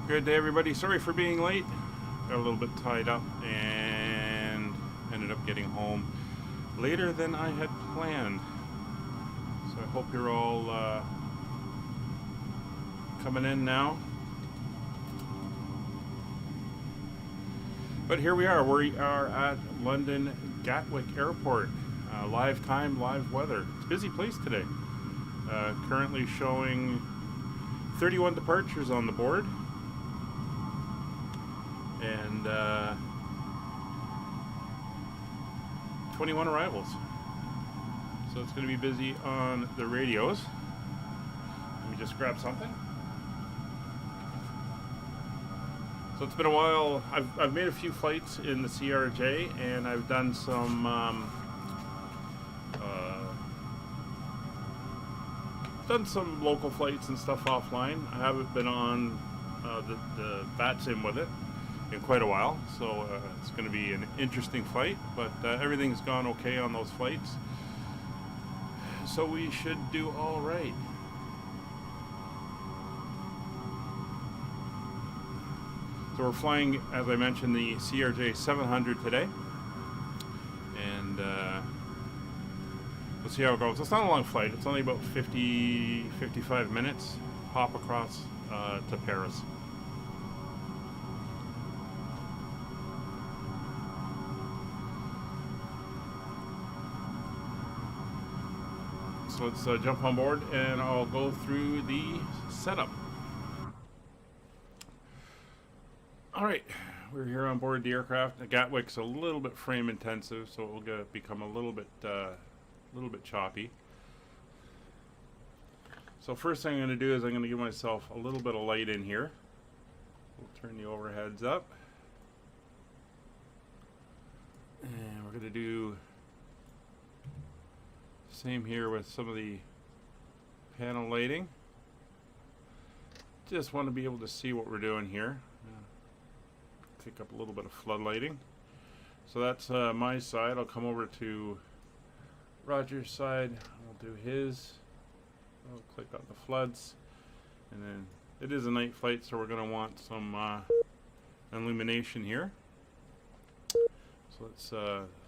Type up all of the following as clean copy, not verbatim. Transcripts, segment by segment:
Good day, everybody. Sorry for being late. Got a little bit tied up and ended up getting home later than I had planned. So I hope you're all coming in now. But here we are. We are at London Gatwick Airport. Live time, live weather. It's a busy place today. Currently showing 31 departures on the board. And 21 arrivals. So it's going to be busy on the radios. Let me just grab something. So it's been a while. I've made a few flights in the CRJ, and I've done some local flights and stuff offline. I haven't been on the VATSim with it in quite a while, so it's going to be an interesting flight, but everything's gone okay on those flights, so we should do all right. So we're flying, as I mentioned, the CRJ 700 today, and we'll see how it goes. It's not a long flight. It's only about 55 minutes, hop across to Paris. So let's jump on board and I'll go through the setup. Alright, we're here on board the aircraft. The Gatwick's a little bit frame intensive, so it will become a little bit choppy. So first thing I'm going to do is I'm going to give myself a little bit of light in here. We'll turn the overheads up. And we're going to do same here with some of the panel lighting. Just want to be able to see what we're doing here. Pick up a little bit of flood lighting. So that's my side. I'll come over to Roger's side. I'll do his. I'll click on the floods. And then it is a night flight, so we're going to want some illumination here. So let's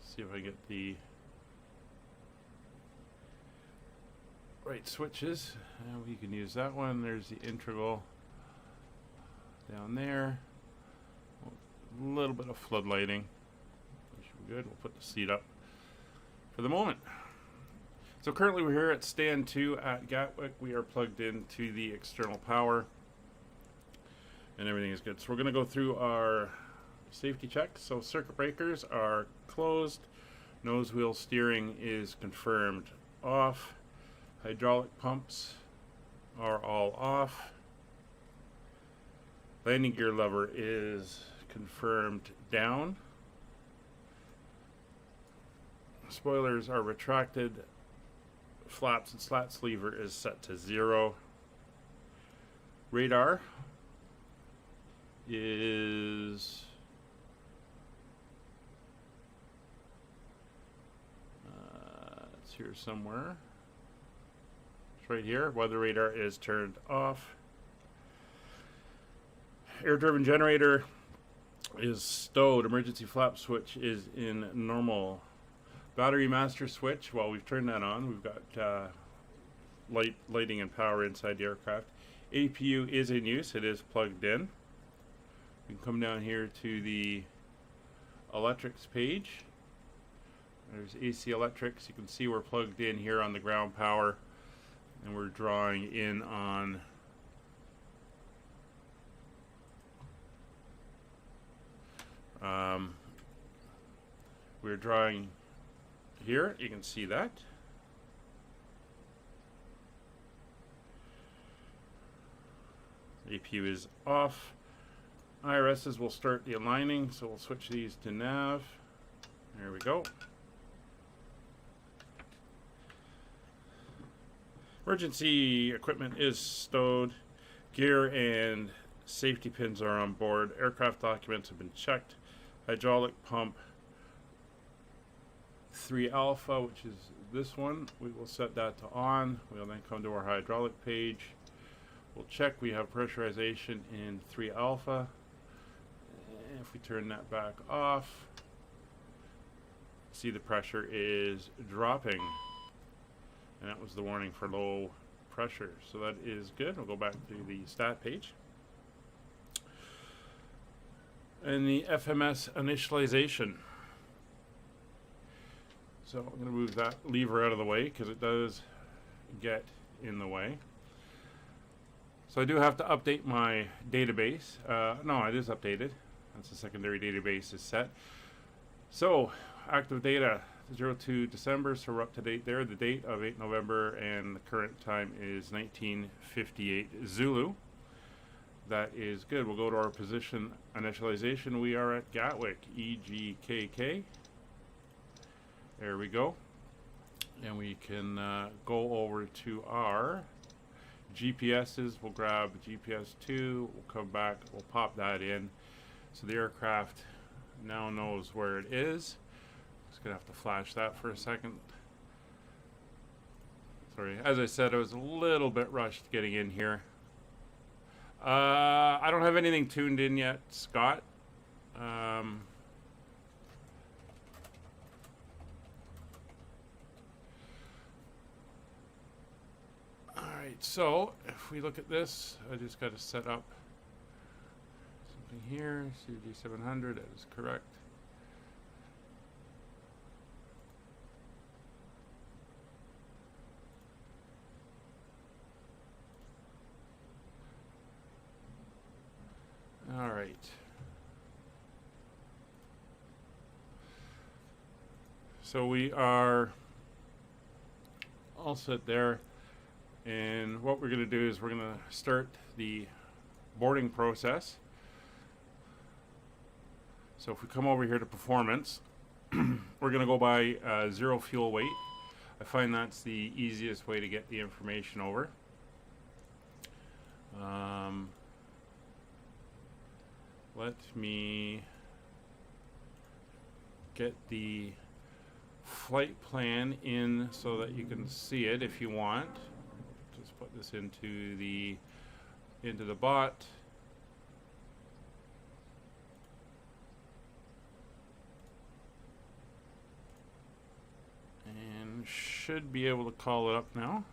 see if I get the right switches. We can use that one. There's the integral down there. A little bit of flood lighting. That should be good. We'll put the seat up for the moment. So currently we're here at stand 2 at Gatwick. We are plugged into the external power and everything is good. So we're going to go through our safety checks. So circuit breakers are closed. Nose wheel steering is confirmed off. Hydraulic pumps are all off. Landing gear lever is confirmed down. Spoilers are retracted. Flaps and slats lever is set to 0. Radar is it's here somewhere. Right here. Weather radar is turned off. Air driven generator is stowed. Emergency flap switch is in normal. Battery master switch, well, we've turned that on. We've got lighting and power inside the aircraft. APU is in use. It is plugged in. We can come down here to the electrics page. There's AC electrics. You can see we're plugged in here on the ground power. And we're drawing in on we're drawing here. You can see that. APU is off. IRSs will start the aligning, so we'll switch these to nav. There we go. Emergency equipment is stowed. Gear and safety pins are on board. Aircraft documents have been checked. Hydraulic pump 3 alpha, which is this one. We will set that to on. We'll then come to our hydraulic page. We'll check we have pressurization in 3 alpha. And if we turn that back off, see the pressure is dropping. And that was the warning for low pressure. So that is good. We'll go back to the stat page. And the FMS Initialization. So I'm going to move that lever out of the way because it does get in the way. So I do have to update my database. No, it is updated. That's the secondary database is set. So active data 02 December, so we're up to date there. The date of 8 November and the current time is 1958 Zulu. That is good. We'll go to our position initialization. We are at Gatwick, EGKK. There we go. And we can go over to our GPSs. We'll grab GPS 2. We'll come back. We'll pop that in. So the aircraft now knows where it is. Just going to have to flash that for a second. Sorry. As I said, I was a little bit rushed getting in here. I don't have anything tuned in yet, Scott. Alright, so if we look at this, I just got to set up something here. CG700, that is correct. All right. So we are all set there. And what we're going to do is we're going to start the boarding process. So if we come over here to performance, we're going to go by zero fuel weight. I find that's the easiest way to get the information over. Let me get the flight plan in so that you can see it if you want. Just put this into the bot. And should be able to call it up now.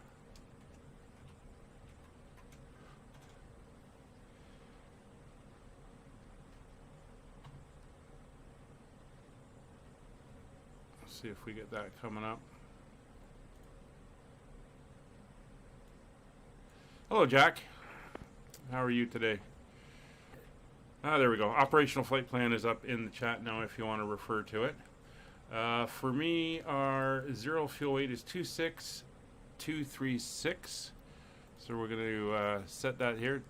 See if we get that coming up. Hello, Jack. How are you today? There we go. Operational flight plan is up in the chat now if you want to refer to it. For me, our zero fuel weight is 26236. So we're going to set that here.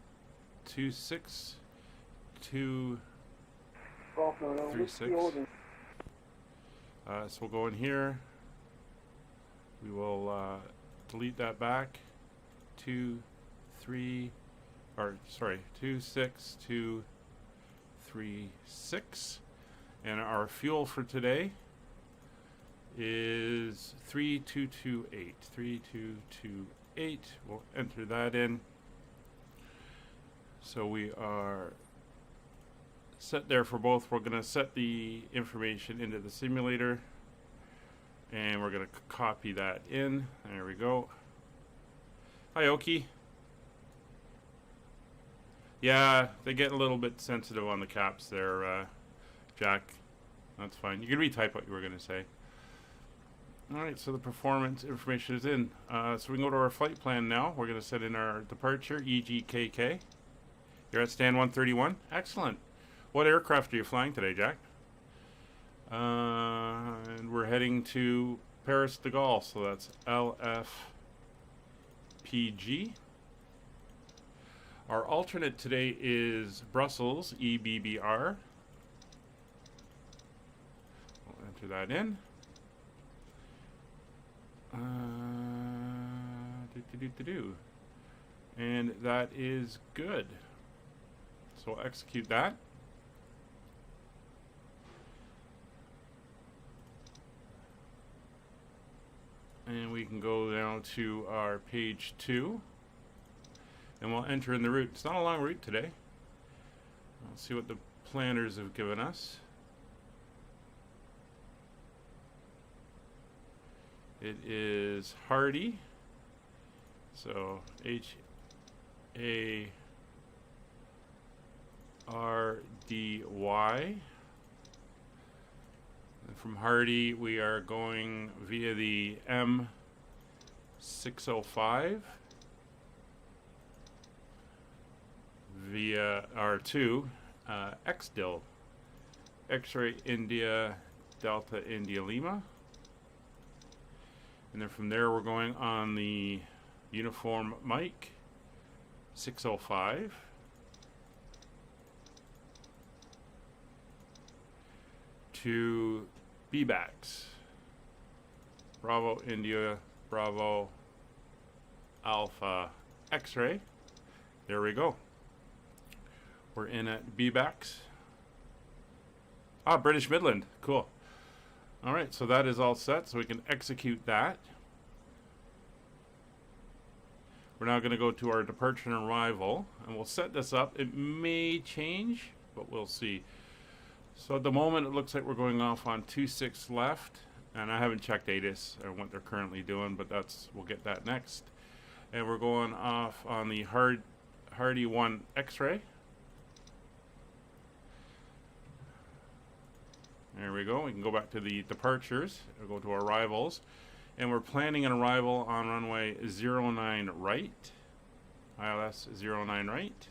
26236. So we'll go in here. We will delete that back. 26236. And our fuel for today is 3228. 3228. We'll enter that in. So we are set there for both. We're going to set the information into the simulator and we're going to copy that in. There we go. Hi, Oki. Yeah, they get a little bit sensitive on the caps there, Jack. That's fine. You can retype what you were going to say. Alright, so the performance information is in. So we can go to our flight plan now. We're going to set in our departure, EGKK. You're at stand 131. Excellent. What aircraft are you flying today, Jack? And we're heading to Paris de Gaulle, so that's LFPG. Our alternate today is Brussels, EBBR. We'll enter that in. And that is good. So we'll execute that. And we can go down to our page 2. and we'll enter in the route. It's not a long route today. Let's see what the planners have given us. It is Hardy, so Hardy. And from Hardy, we are going via the M605 via R2 XDIL, X-Ray India Delta India Lima. And then from there, we're going on the Uniform Mike 605 to BBAX, Bravo India Bravo Alpha X-Ray. There we go. We're in at BBAX. Ah, British Midland. Cool. All right, so that is all set, so we can execute that. We're now going to go to our departure and arrival, and we'll set this up. It may change, but we'll see. So at the moment, it looks like we're going off on 26 left, and I haven't checked ATIS or what they're currently doing, but we'll get that next. And we're going off on the Hardy 1 X-Ray. There we go. We can go back to the departures. We'll go to arrivals. And we're planning an arrival on runway 09 right. ILS 09 right.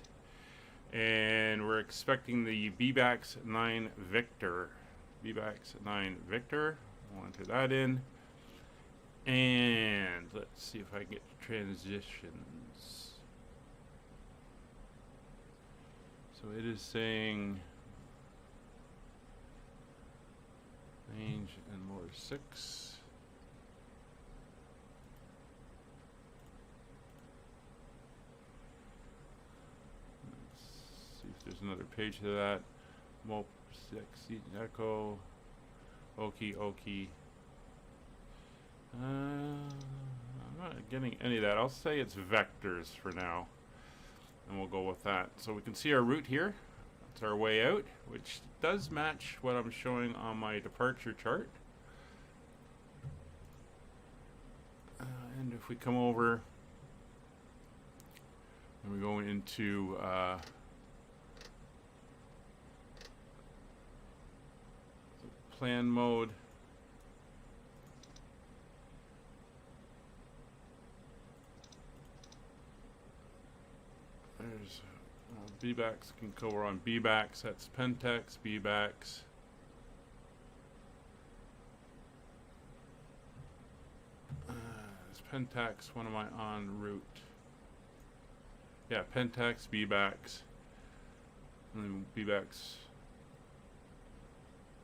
And we're expecting the BBAX 9 Victor. BBAX 9 Victor. We'll enter that in. And let's see if I can get transitions. So it is saying range and lower 6. Let's see if there's another page to that. Mope 6 Echo Okie. I'm not getting any of that. I'll say it's vectors for now, and we'll go with that. So we can see our route here. That's our way out, which does match what I'm showing on my departure chart. And if we come over and we go into plan mode, there's BBAX can go on BBAX, that's Pentex, BBAX. It's Pentax, when am I en route? Yeah, Pentax, BBAX, and then BBAX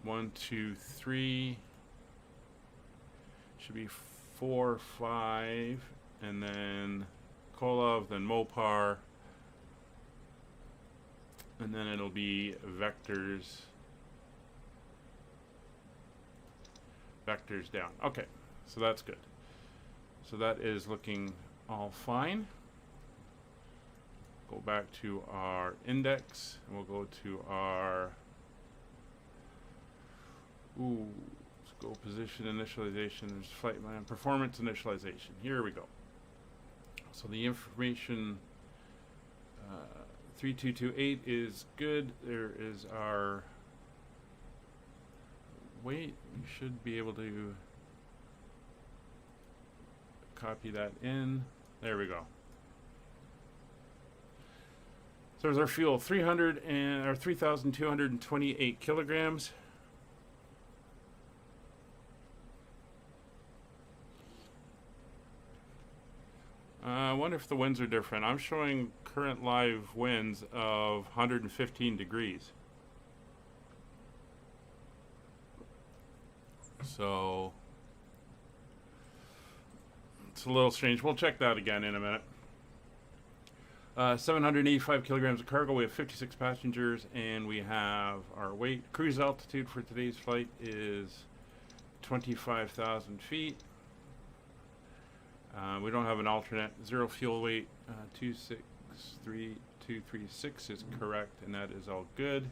1, 2, 3, should be 4, 5, and then Kolov, then Mopar, and then it'll be vectors down. Okay, so that's good. So that is looking all fine. Go back to our index, and we'll go to our let's go position initialization. There's flight plan performance initialization. Here we go. So the information 3228 is good. There is our weight. We should be able to copy that in. There we go. So there's our fuel, 3,228 kilograms. I wonder if the winds are different. I'm showing current live winds of 115 degrees. So it's a little strange. We'll check that again in a minute. 785 kilograms of cargo. We have 56 passengers, and we have our weight. Cruise altitude for today's flight is 25,000 feet. We don't have an alternate. Zero fuel weight, 26 3236 is correct, and that is all good.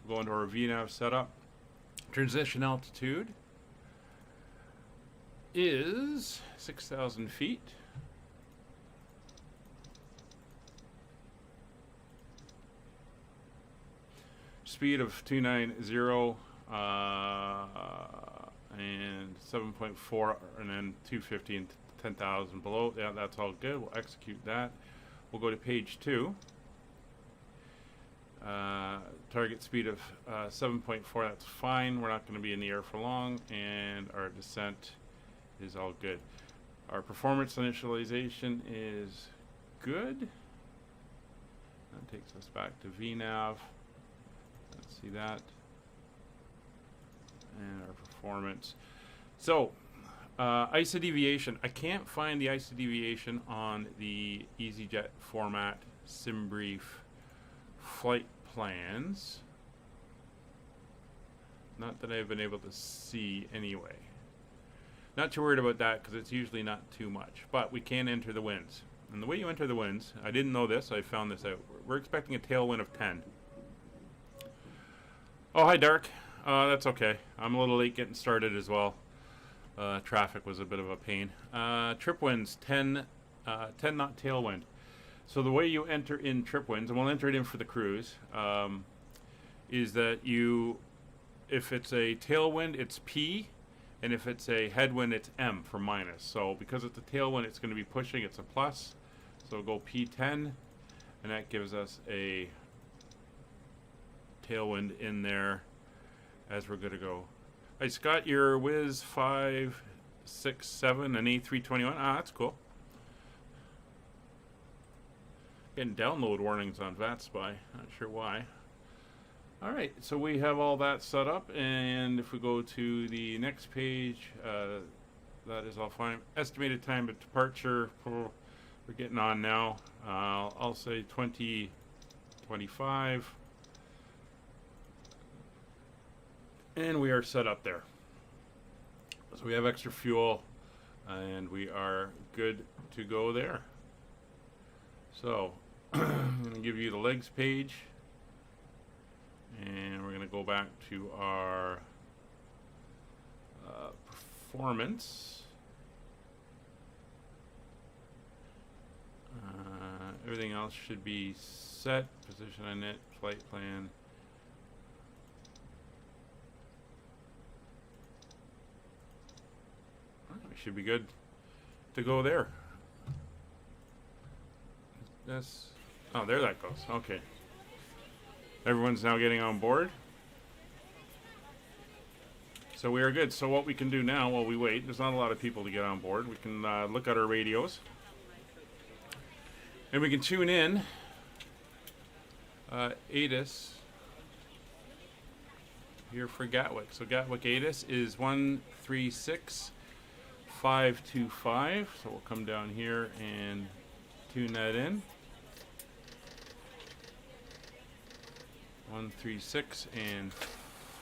We'll go into our VNAV setup. Transition altitude is 6,000 feet. Speed of 290 and 7.4, and then 250 and 10,000 below. Yeah, that's all good. We'll execute that. We'll go to page 2. Target speed of 7.4, that's fine. We're not going to be in the air for long, and our descent is all good. Our performance initialization is good. That takes us back to VNAV. Let's see that. And our performance. So, ISA deviation. I can't find the ISA deviation on the EasyJet format SimBrief flight plans. Not that I've been able to see anyway. Not too worried about that because it's usually not too much. But we can enter the winds. And the way you enter the winds, I didn't know this, I found this out. We're expecting a tailwind of 10. Oh, hi Dark. That's okay. I'm a little late getting started as well. Traffic was a bit of a pain. Trip winds, 10 knot tailwind. So the way you enter in trip winds, and we'll enter it in for the cruise, is that if it's a tailwind, it's P, and if it's a headwind, it's M for minus. So because it's a tailwind, it's going to be pushing, it's a plus. So we'll go P10, and that gives us a tailwind in there as we're good to go. Hey Scott, your Wiz 567 and A321. Ah, that's cool. Getting download warnings on VATSim. Not sure why. Alright, so we have all that set up, and if we go to the next page, that is all fine. Estimated time of departure, we're getting on now. I'll say 2025. And we are set up there. So we have extra fuel, and we are good to go there. So I'm going to give you the legs page, and we're going to go back to our performance. Everything else should be set. Position on it, flight plan. We should be good to go there. That's, oh, there that goes. Okay. Everyone's now getting on board. So we are good. So what we can do now while we wait, there's not a lot of people to get on board. We can look at our radios. And we can tune in ATIS here for Gatwick. So Gatwick ATIS is 136.525. So we'll come down here and tune that in. 136 and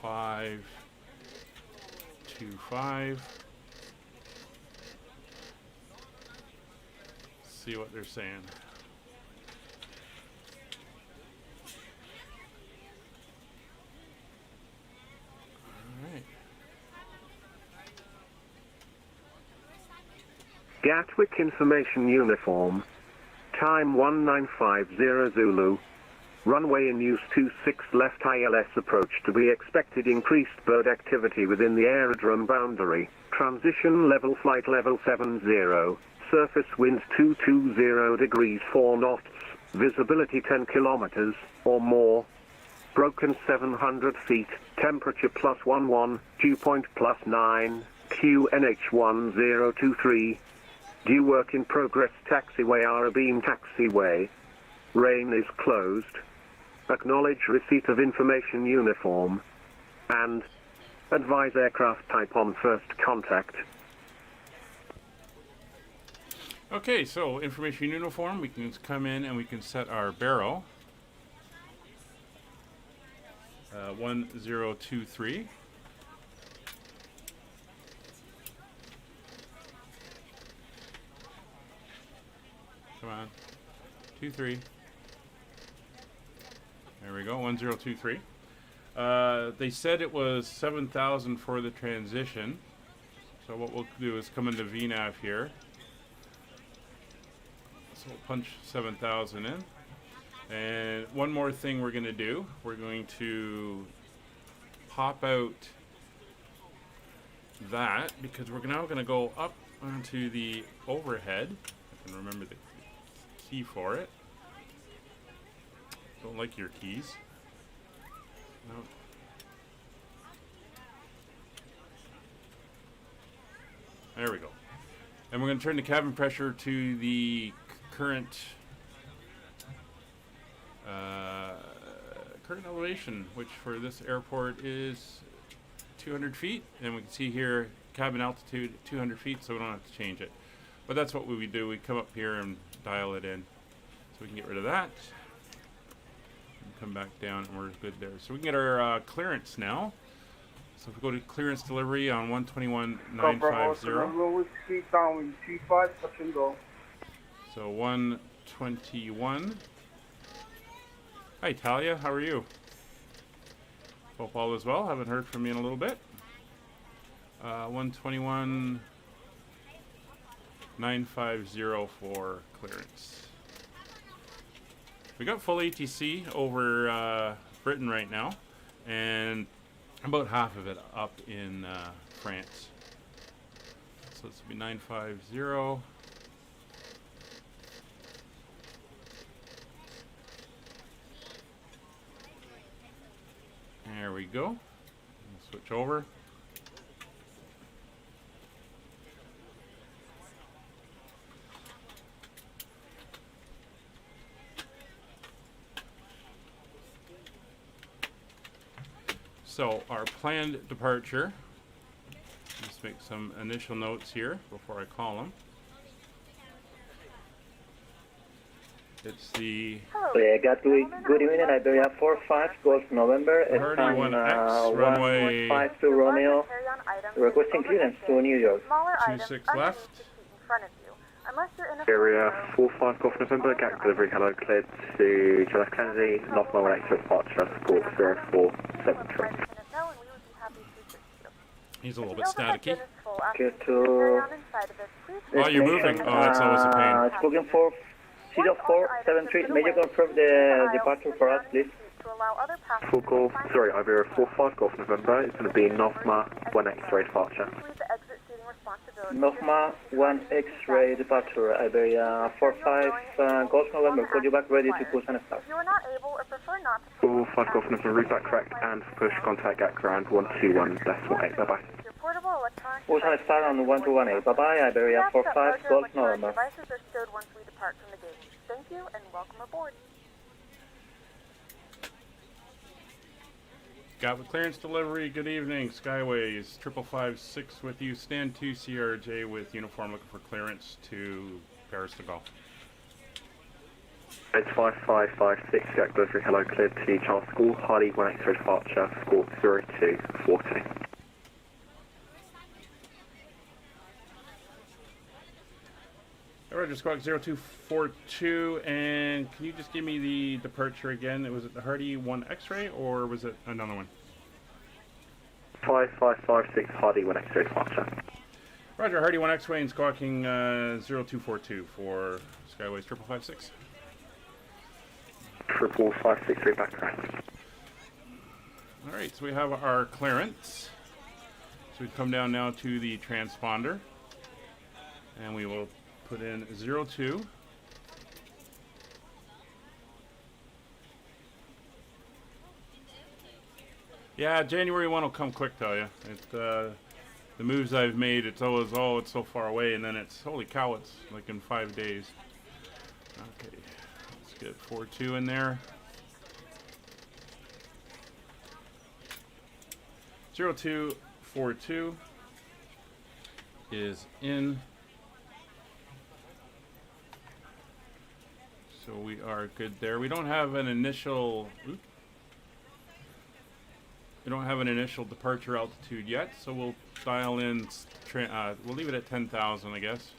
525. See what they're saying. All right. Gatwick Information Uniform. Time 1950 Zulu. Runway in use 26 left ILS approach to be expected increased bird activity within the aerodrome boundary. Transition level flight level 70. Surface winds 220 degrees 4 knots. Visibility 10 kilometers or more. Broken 700 feet. Temperature +11. Dew point +9. QNH1023. Due work in progress. Taxiway Arabeam taxiway. Rain is closed. Acknowledge receipt of information uniform. And advise aircraft type on first contact. Okay, so information uniform, we can come in and we can set our barrel. 1023. Come on. 23. There we go, 1023. They said it was 7,000 for the transition. So what we'll do is come into VNAV here. So we'll punch 7,000 in. And one more thing we're going to do, we're going to pop out that because we're now going to go up onto the overhead. I can remember the key for it. Don't like your keys. No. There we go. And we're going to turn the cabin pressure to the current elevation, which for this airport is 200 feet. And we can see here cabin altitude 200 feet, so we don't have to change it. But that's what we would do. We come up here and dial it in. So we can get rid of that. And come back down and we're good there. So we can get our clearance now. So if we go to clearance delivery on 121.950. So 121. Hi Talia, how are you? Hope all is well. Haven't heard from you in a little bit. 121.950 for clearance. We got full ATC over Britain right now, and about half of it up in France. So this will be 950. There we go. Switch over. So our planned departure, let's make some initial notes here before I call them. It's the Gatwick, good evening, Iberia 45, Golf November, it's on 152 Romeo, requesting clearance to New York. 26 left. Area 45 Golf November, Gatwick delivery, hello, cleared to John F. Kennedy, North Melbourne Express departure, support 0473. He's a little bit staticky. Get to... Oh, you're moving. Oh, that's always a pain. It's booking for 0473, may you confirm the departure for us, please? Full call, sorry, Iberia 45 Golf November, it's going to be Northma 1 X-ray departure. Northma 1 X-ray departure, Iberia 45 Golf November, call you back ready to push and start. 45 Golf November, route back correct, and push contact at ground 121.8, bye-bye. Push and start on 1218, bye-bye, Iberia 45 Golf November. Devices are stowed once we depart from the gate. Thank you and welcome aboard. Gatwick clearance delivery, good evening. Skyways, 5556 with you. Stand 2 CRJ with uniform looking for clearance to Paris de Gaulle. It's 5556, Gatwick delivery, hello, cleared to Charles School, Hardy 1 X-ray departure, score 0240. Roger, squawk 0242, and can you just give me the departure again? Was it the Hardy 1 X-ray, or was it another one? 5556, Hardy 1 X-ray departure. Roger, Hardy 1 X-ray and squawking 0242 for Skyways 5556. 5556, read back correct. Alright, so we have our clearance. So we come down now to the transponder, and we will put in 02. Yeah, January 1 will come quick, tell you. The moves I've made, it's always, oh, it's so far away, and then it's, holy cow, it's like in 5 days. Okay, let's get 42 in there. 0242 is in. So we are good there. We don't have an initial. We don't have an initial departure altitude yet, so we'll dial in. We'll leave it at 10,000, I guess.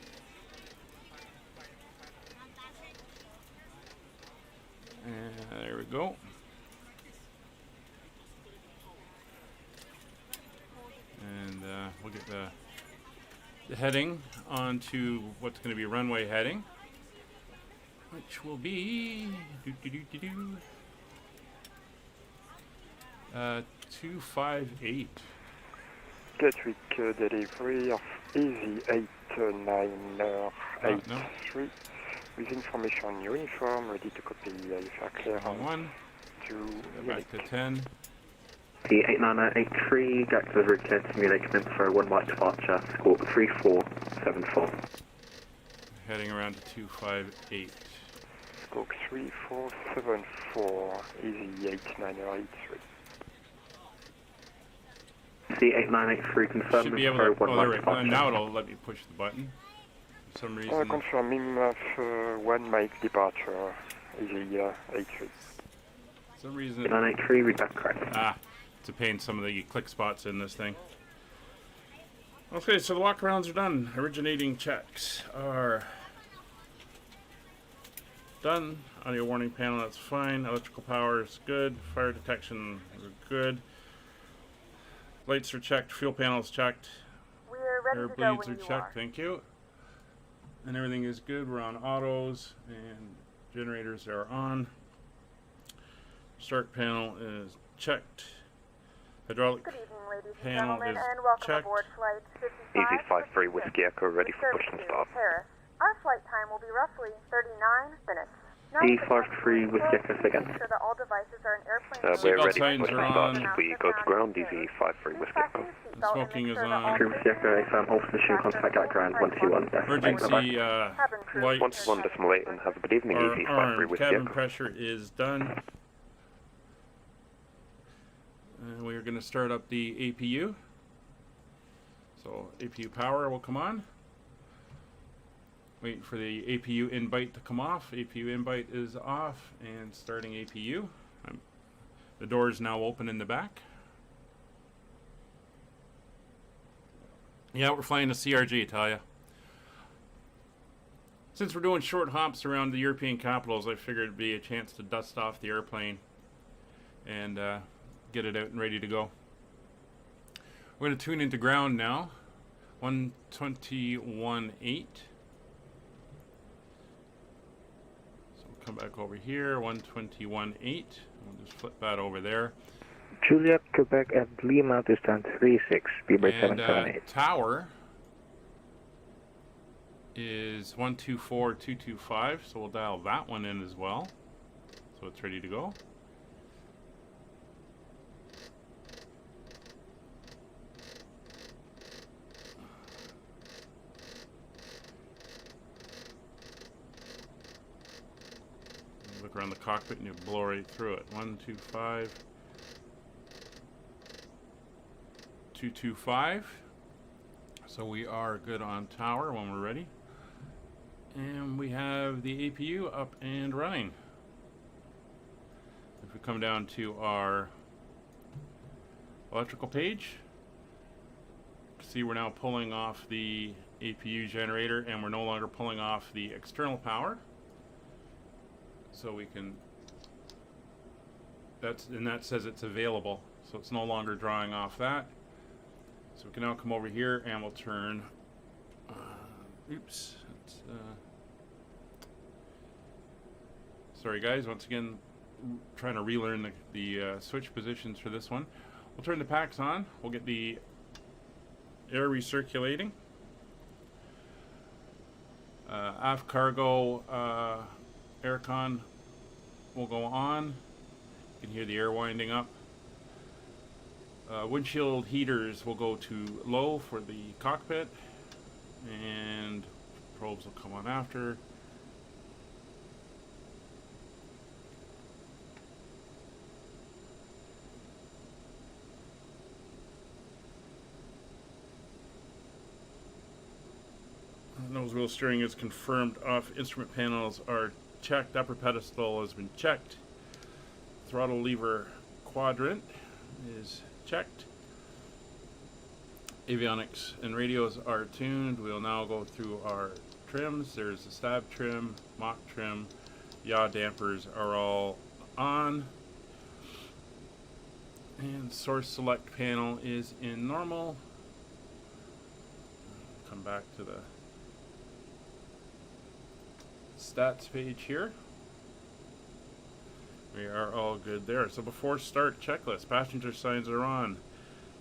There we go. And we'll get the heading onto what's going to be runway heading, which will be 258. Gatwick delivery of EG983 with information uniform, ready to copy for clearance. 1. To Back to 10. The 8983, got delivery clear to simulate commence for 1 white departure, score 3474. Heading around to 258. Scope 3474, EG8983. C8983 confirm Should be able for to. 1 Oh, white there we go. departure. Now it'll let me push the button. For some reason. Confirming 1 mic departure, EG83. For some reason. 8983, read back correct. Ah, it's a pain. Some of the click spots in this thing. Okay, so the walkarounds are done. Originating checks are done. Audio warning panel, that's fine. Electrical power is good. Fire detection, we're good. Lights are checked. Fuel panel is checked. We're ready Air to go bleeds when are you checked. are. Thank you. And everything is good. We're on autos and generators are on. Start panel is checked. Hydraulic Good evening, ladies and panel gentlemen, is and welcome checked. aboard Flight 55. EG53 Whiskey Echo, ready for push and start. Paris. Our flight time will be roughly 39 minutes. E53 with Echo again. Make sure that all devices are in airplane We're Seatbelt ready for signs push and are start. on. We go to ground, EG53 Whiskey Echo. Smoking is on. Crew with Echo, affirm all mission contact at ground 121. Emergency light 121.8 and have a good evening, EG53 arm Whiskey cabin Echo. pressure is done. And we're going to start up the APU. So APU power will come on. Wait for the APU invite to come off. APU invite is off and starting APU. The door is now open in the back. Yeah, we're flying a CRG, I tell ya. Since we're doing short hops around the European capitals, I figured it'd be a chance to dust off the airplane and get it out and ready to go. We're going to tune into ground now. 121.8. So we'll come back over here. 121.8. We'll just flip that over there. Juliet, Quebec at Lima, distance 36, speedbird And 778. tower is 124.225, so we'll dial that one in as well. So it's ready to go. Look around the cockpit and you blow right through it. 125. 225. So we are good on tower when we're ready. And we have the APU up and running. If we come down to our electrical page, see we're now pulling off the APU generator and we're no longer pulling off the external power. So we can, that says it's available. So it's no longer drawing off that. So we can now come over here and we'll turn, oops, sorry guys, once again, trying to relearn the switch positions for this one. We'll turn the packs on, we'll get the air recirculating. Aft cargo aircon will go on, you can hear the air winding up. Windshield heaters will go to low for the cockpit, and probes will come on after. Nose wheel steering is confirmed off. Instrument panels are checked. Upper pedestal has been checked. Throttle lever quadrant is checked. Avionics and radios are tuned. We'll now go through our trims. There's the stab trim, mock trim, yaw dampers are all on. And source select panel is in normal. Come back to the stats page here. We are all good there. So before start, checklist. Passenger signs are on.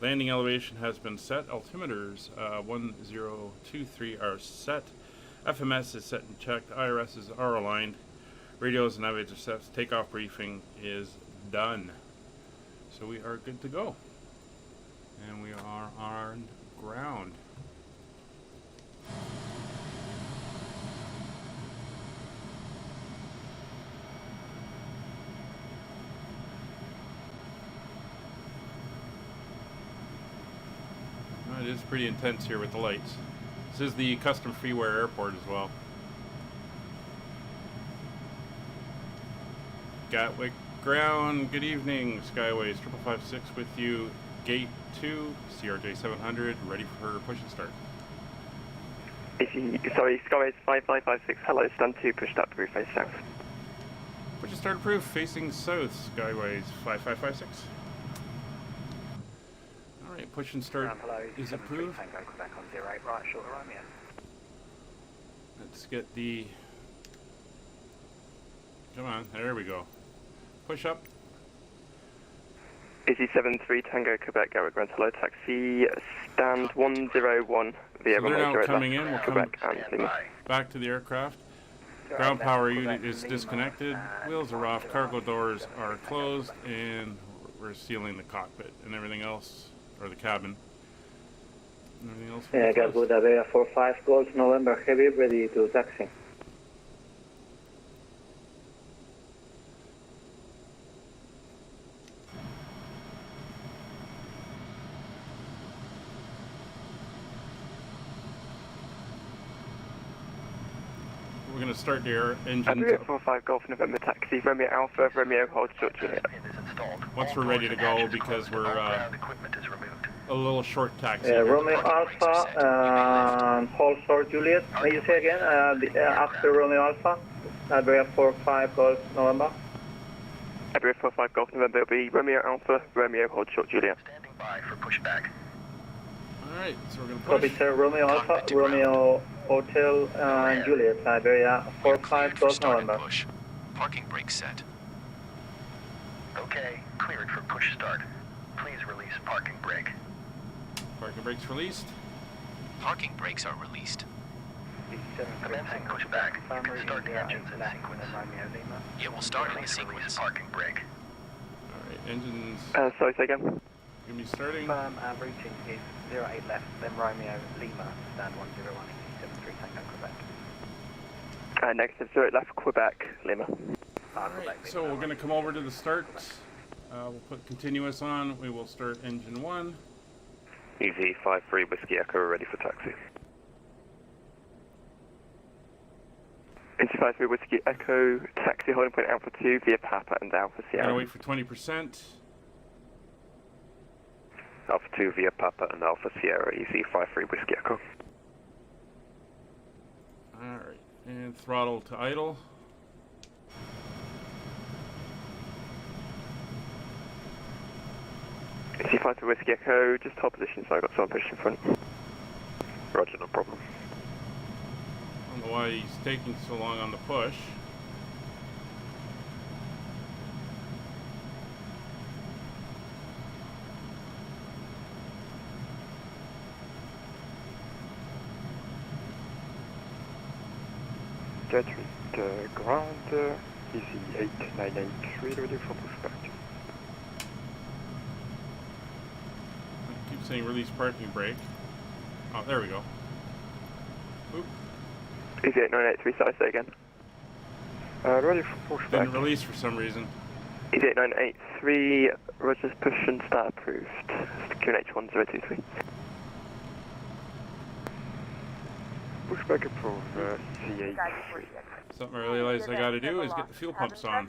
Landing elevation has been set. Altimeters 1023 are set. FMS is set and checked. IRSs are aligned. Radios and navigator sets. Takeoff briefing is done. So we are good to go. And we are on ground. It is pretty intense here with the lights. This is the custom freeware airport as well. Gatwick ground, good evening. Skyways 5556 with you. Gate 2, CRJ 700, ready for push and start. Sorry, Skyways 5556, hello, stand 2, push start through face south. Push and start approved, facing south, Skyways 5556. Alright, push and start is approved. Tango, Quebec on 08, right, short Romeo. Let's get the... Come on, there we go. Push up. Easy 73 Tango, Quebec, Gatwick, Grand, hello, taxi, stand 101 via So they're now coming in, we'll come Quebec and back to the aircraft. Ground power unit is disconnected, wheels are off, cargo doors are closed, and we're sealing the cockpit and everything else, or the cabin. And everything else. Yeah, Gatwood Avera 45 Golf November Heavy, ready to taxi. We're going to start the engine. Andrea 45 Golf November taxi, Romeo Alpha, Romeo hold short Juliet. Once we're ready to go, because we're a little short taxi. Romeo Alpha, hold short Juliet. May you say again, after Romeo Alpha, Andrea 45 Golf November. Andrea 45 Golf November will be Romeo Alpha, Romeo hold short Juliet. Standing by for pushback. Alright, so we're going to Copy, push. sir. Romeo Alpha, Romeo Hotel, Juliet, Iberia 45 Golf November. Push. Parking brake set. Okay, cleared for push start. Please release parking brake. Parking brakes released. Parking brakes are released. Commencing pushback. You can start the engines in sequence. Yeah, we'll start in the sequence. Parking brake. Alright, engines Sorry, say again. going to be starting. Routing is 08 left, then Romeo Lima, stand 101, 73 Tango, Quebec. Negative 0 left, Quebec, Lima. Alright, so we're going to come over to the start. We'll put continuous on. We will start engine 1. Easy 53 Whiskey Echo, ready for taxi. Easy 53 Whiskey Echo, taxi holding point Alpha 2 via Papa and Alpha We're Sierra. going to wait for 20%. Alpha 2 via Papa and Alpha Sierra, Easy 53 Whiskey Echo. Alright, and throttle to idle. Easy 53 Whiskey Echo, just hold position so I got someone pushed in front. Roger, no problem. I don't know why he's taking so long on the push. Gatwick ground, Easy 8983 ready for pushback. I keep saying release parking brake. Oh, there we go. Oop. Easy 8983, sorry, say again. Ready for pushback. Didn't release for some reason. Easy 8983, Roger's push and start approved. QNH 1023. Pushback approved, Easy 83. Something I realized I gotta do is get the fuel pumps on.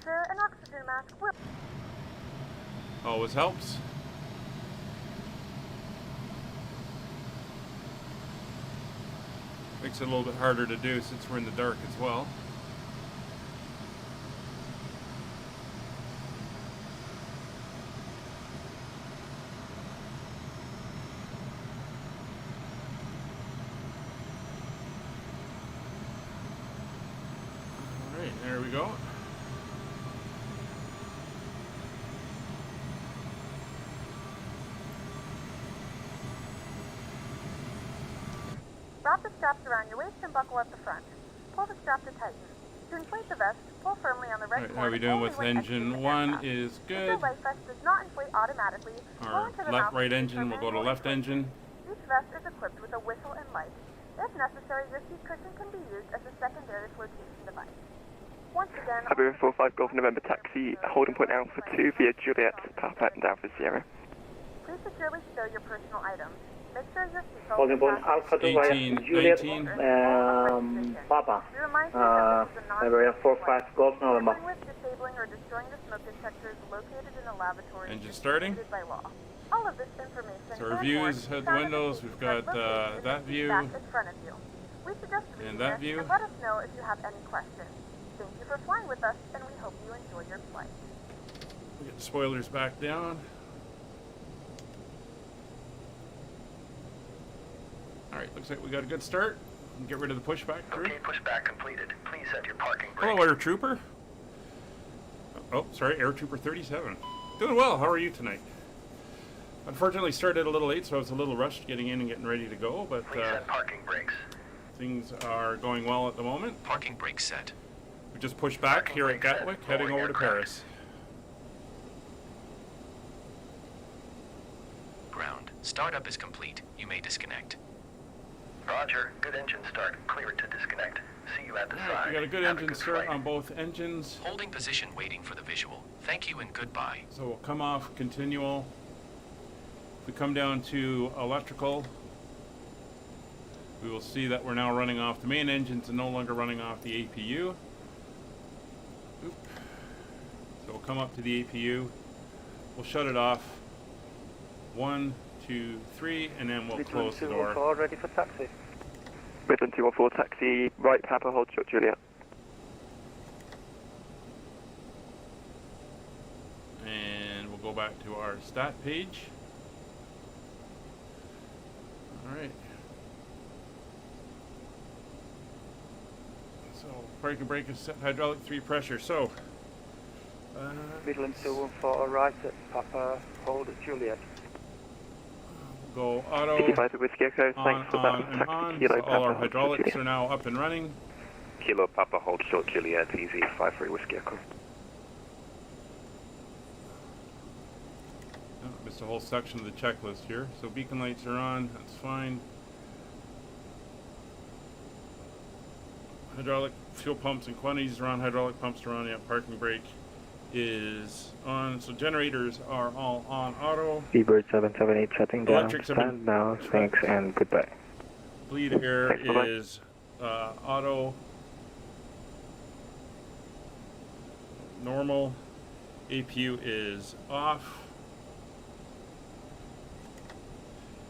Always helps. Makes it a little bit harder to do since we're in the dark as well. go. Wrap the straps around your waist and buckle at the front. Pull the strap to tighten. To inflate the vest, pull firmly on the red Alright, cord. how are we doing only with when engine exiting the 1 aircraft. is If good. your life vest does not inflate automatically, blow Our into the left, mouth right to engine, we'll go to manual left inflation. engine. Each vest is equipped with a whistle and light. If necessary, your seat cushion can be used as a secondary flotation device. Once again, Iberia 45 Golf November taxi, holding point Alpha 2 via Juliet, Papa and Alpha Sierra. please securely stow your personal items. Make sure your seatbelt Holding point is Alpha 2 18, via Juliet, 19. Papa. We remind you that this is a Iberia non-smoking 45 flight. Golf November. Tampering with, disabling, or destroying the smoke detectors located in the lavatory Engine is starting. prohibited by law. All of this information So our and views more at can the be found in windows, safety we've card got located in that the view. back in front of you. We suggest reading And that this view. and let us know if you have any questions. Thank you for flying with us, and we hope you enjoy your flight. We get the spoilers back down. Alright, looks like we got a good start. Get rid of the pushback crew. Okay, pushback completed. Please set your parking brake. Hello, Air Trooper. Oh, sorry, Air Trooper 37. Doing well. How are you tonight? Unfortunately, started a little late, so I was a little rushed getting in and getting ready to go, but Please set parking brakes. things are going well at the moment. Parking brake set. We just pushed back here at Gatwick, heading over to Paris. Ground. Startup is complete. You may disconnect. Roger. Good engine start. Clear it to disconnect. See you at the Alright, side. we got a good Have engine start flight. on both engines. Holding position waiting for the visual. Thank you and goodbye. So we'll come off continual. If we come down to electrical, we will see that we're now running off the main engines and no longer running off the APU. Oop. So we'll come up to the APU. We'll shut it off. 1, 2, 3, and then we'll close the door. Ready for taxi. Midland 214 taxi, right Papa, hold short Juliet. And we'll go back to our stat page. Alright. So, parking brake is set, hydraulic 3 pressure. So, Midland 214 right at Papa, hold at Juliet. go auto, 55 to Whiskey Echo, on, thanks for on, that. and Taxi on. Kilo So Papa, all our hold short hydraulics Juliet. are now up and running. Kilo Papa, hold short Juliet, easy 53 Whiskey Echo. Oh, missed a whole section of the checklist here. So beacon lights are on, that's fine. Hydraulic fuel pumps and quantities are on, hydraulic pumps are on, yeah, parking brake is on. So generators are all on auto. Seabird 778 shutting down. Electrics have been Stand down. Thanks and goodbye. Bleed air Thanks, bye-bye. is auto. Normal. APU is off.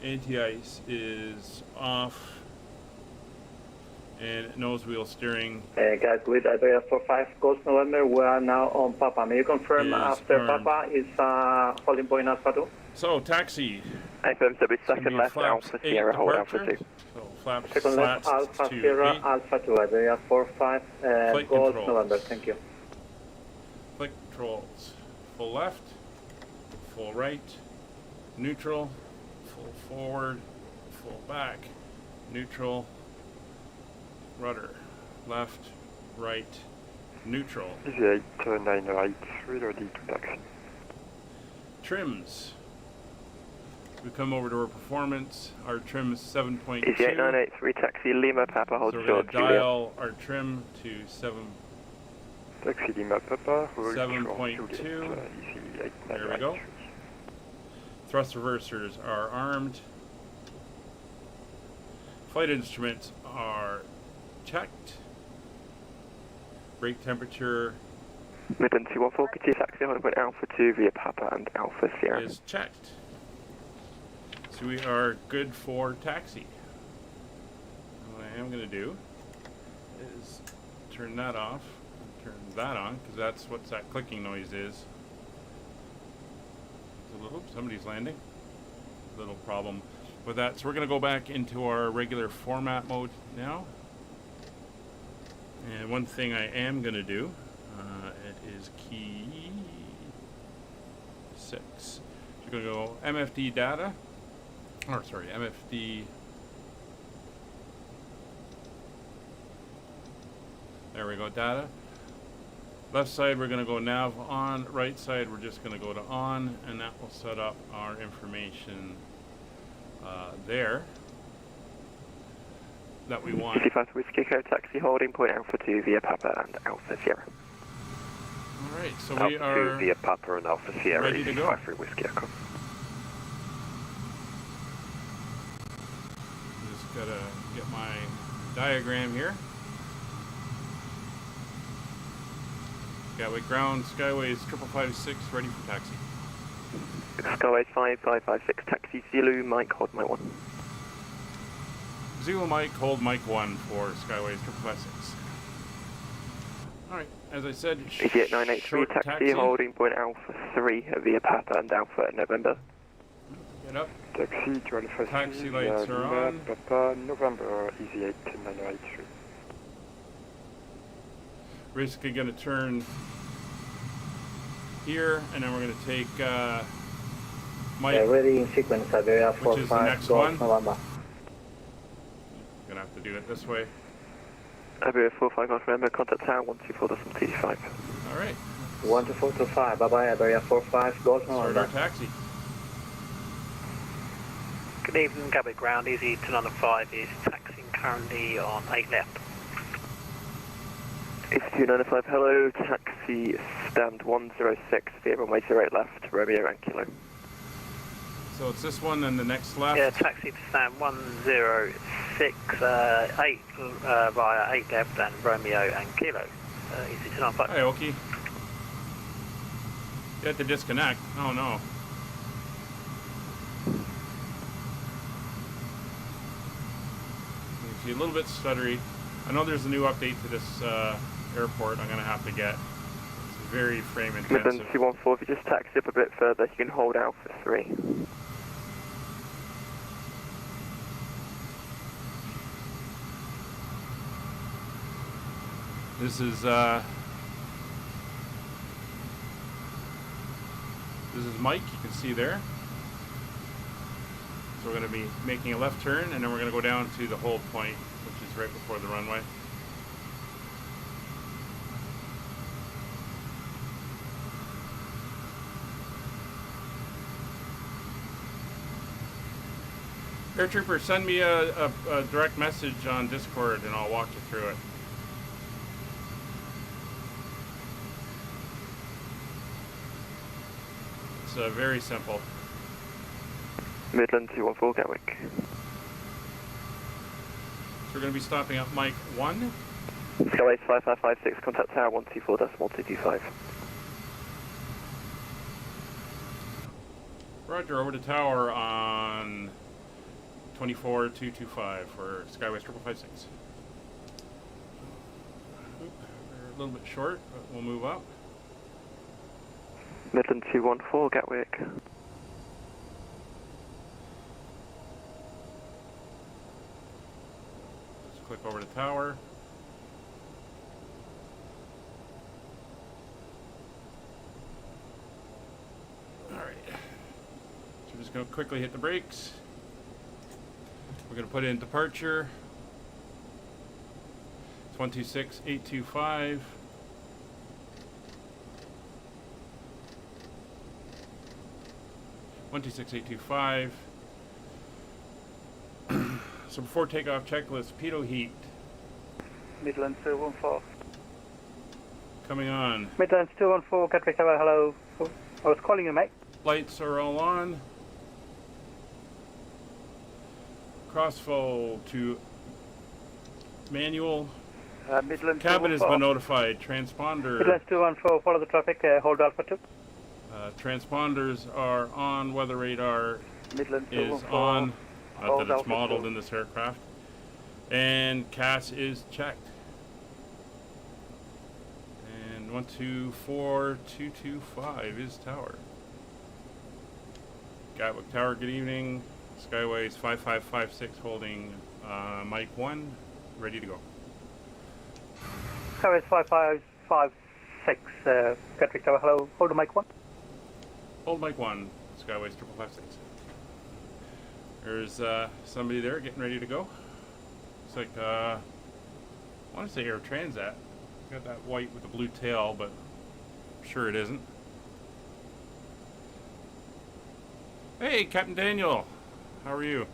Anti-ice is off. And nose wheel steering Gatwick, Iberia 45 Golf November. We are now on Papa. May you confirm Is after armed. Papa is holding point Alpha 2? So taxi. AFM It's Subby, gonna second be left, flaps Alpha 8 Sierra, hold Alpha departure. 2. So flaps Second left, slats Alpha to Sierra, 8. Alpha 2, Iberia 45 Flight Golf controls. November. Thank you. Flight controls. Full left, full right, neutral, full forward, full back, neutral, rudder, left, right, neutral. Easy 8983, ready to taxi. Trims. We come over to our performance. Our trim is 7.2. Easy 8983 taxi, Lima Papa, hold So we're short going to Juliet. dial our trim to 7. Taxi Lima Papa, hold 7.2. short Juliet, easy There we go. 8983. Thrust reversers are armed. Flight instruments are checked. Brake temperature Midland 214, continue taxi, holding point Alpha 2 via Papa and Alpha Sierra. is checked. So we are good for taxi. What I am going to do is turn that off, turn that on, because that's what that clicking noise is. Oops, somebody's landing. Little problem with that. So we're going to go back into our regular format mode now. And one thing I am going to do It is key 6. You're going to go MFD data, or sorry, MFD. There we go, data. Left side we're going to go nav on, right side we're just going to go to on, and that will set up our information there that we want. 55 Whiskey Echo taxi holding point Alpha 2 via Papa and Alpha Sierra. Alright, so Alpha we are 2 via Papa and Alpha Sierra, ready to go. 53 Whiskey Echo. Just gotta get my diagram here. Gatwick ground, Skyways 5556, ready for taxi. Skyways 5556 taxi Zulu, Mike, hold Mike 1. Zulu Mike, hold Mike 1 for Skyways 5556. Alright, as I said, EGKK 983 taxi holding point Alpha 3 via Papa and Alpha November. Get up. Taxi to Alpha 3, Taxi lights are on. Papa, November, Easy 8, 983. We're basically going to turn here, and then we're going to take Mike, ready in sequence, Iberia which is the 45, next Golf one. November. Going to have to do it this way. Iberia 45 Golf November, contact tower 124.25. Alright. 12425, bye-bye, Iberia 45, Golf Start November. our taxi. Good evening, Gatwick ground, Easy 295 is taxiing currently on 8 left. East 295, hello, taxi stand 106 via runway 08 left, Romeo and Kilo. So it's this one and the next left. Yeah, taxi to stand 106, 8 via 8 left and Romeo and Kilo. Easy 295. Hi, Oki. You have to disconnect. Oh no. You see a little bit stuttery. I know there's a new update to this airport I'm going to have to get. It's very frame intensive. Midland 214, if you just taxi up a bit further, you can hold Alpha 3. This is Mike, you can see there. So we're going to be making a left turn, and then we're going to go down to the hold point, which is right before the runway. Air Trooper, send me a direct message on Discord and I'll walk you through it. It's very simple. Midland 214, Gatwick. So we're going to be stopping at Mike 1. Skyways 5556, contact tower 124.225. Roger, over to tower on 24225 for Skyways 5556. We're a little bit short, but we'll move up. Midland 214, Gatwick. Just click over to tower. Alright. So we're just going to quickly hit the brakes. We're going to put in departure. It's 126825. So before takeoff checklist, pitot heat. Midland 214. Coming on. Midland 214, Gatwick Tower, hello. I was calling you, mate. Lights are all on. Crossflow to manual. Midland Cabin has been notified. Transponder. Midland 214, follow the traffic, hold Alpha 2. Transponders are on. Weather radar Midland is on. Not that it's modeled in this aircraft. And CAS is checked. And 124225 is tower. Gatwick Tower, good evening. Skyways 5556 holding Mike 1, ready to go. Skyways 5556, 106, Gatwick Tower, hello, hold mic 1. Hold mic 1, Skyways 5556. There's somebody there getting ready to go. It's like, I want to say Air Transat. Got that white with the blue tail, but I'm sure it isn't. Hey, Captain Daniel. How are you?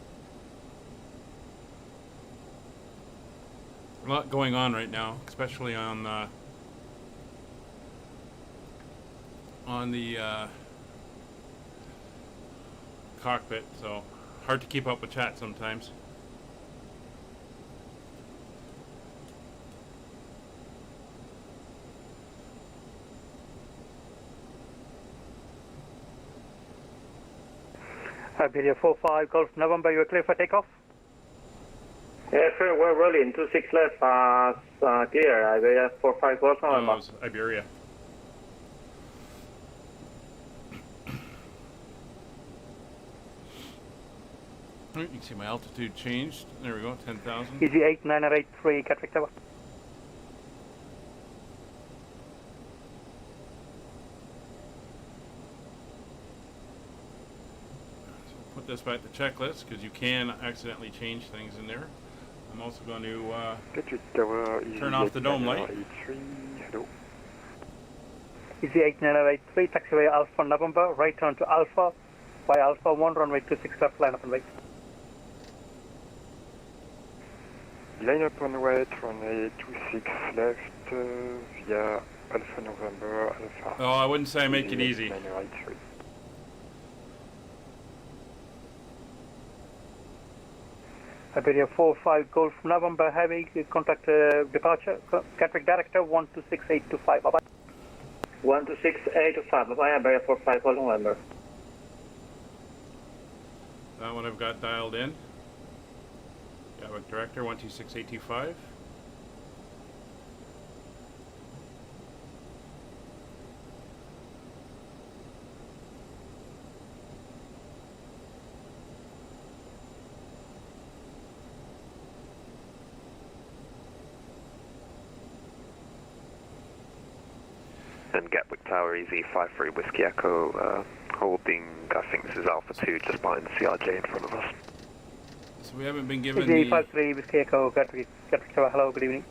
A lot going on right now, especially on the cockpit, so hard to keep up with chat sometimes. Iberia 45 Golf November, you are clear for takeoff? Yes, sir, we're rolling 26 left, clear, Iberia 45 Golf November. Oh, it's Iberia. You can see my altitude changed. There we go, 10,000. Easy 8983, Gatwick Tower. Put this back to checklist because you can accidentally change things in there. I'm also going to turn off the dome light. Easy 8983, taxiway Alpha November, right turn to Alpha, by Alpha 1, runway 26 left, line up and wait. Line up on right, runway 26 left, via Alpha November, Alpha. Oh, I wouldn't say make it easy. Iberia 45 Golf November, heavy, contact departure, Gatwick Director 126825, bye-bye. 126825, bye-bye, Iberia 45 Golf November. That one I've got dialed in. Gatwick Director 126825. And Gatwick Tower, Easy 53 Whiskey Echo, holding, I think this is Alpha 2, just behind the CRJ in front of us. So we haven't been given Easy 53 Whiskey Echo, Gatwick Tower, hello, good evening.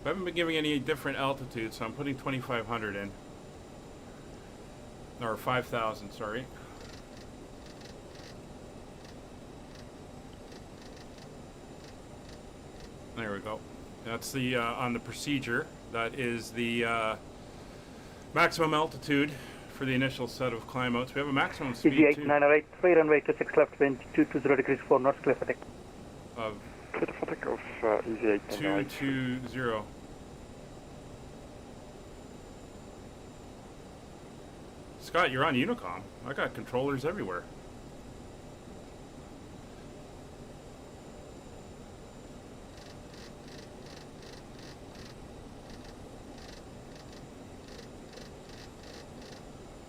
We haven't been giving any different altitudes, so I'm putting 2,500 in. Or 5,000, sorry. There we go. That's the, on the procedure, that is the maximum altitude for the initial set of climb outs. We have a maximum speed Easy 8983, runway 26 left, wind 220 degrees 4 knots, clear for takeoff. Clear for takeoff, Easy 220. Scott, you're on Unicom. I got controllers everywhere.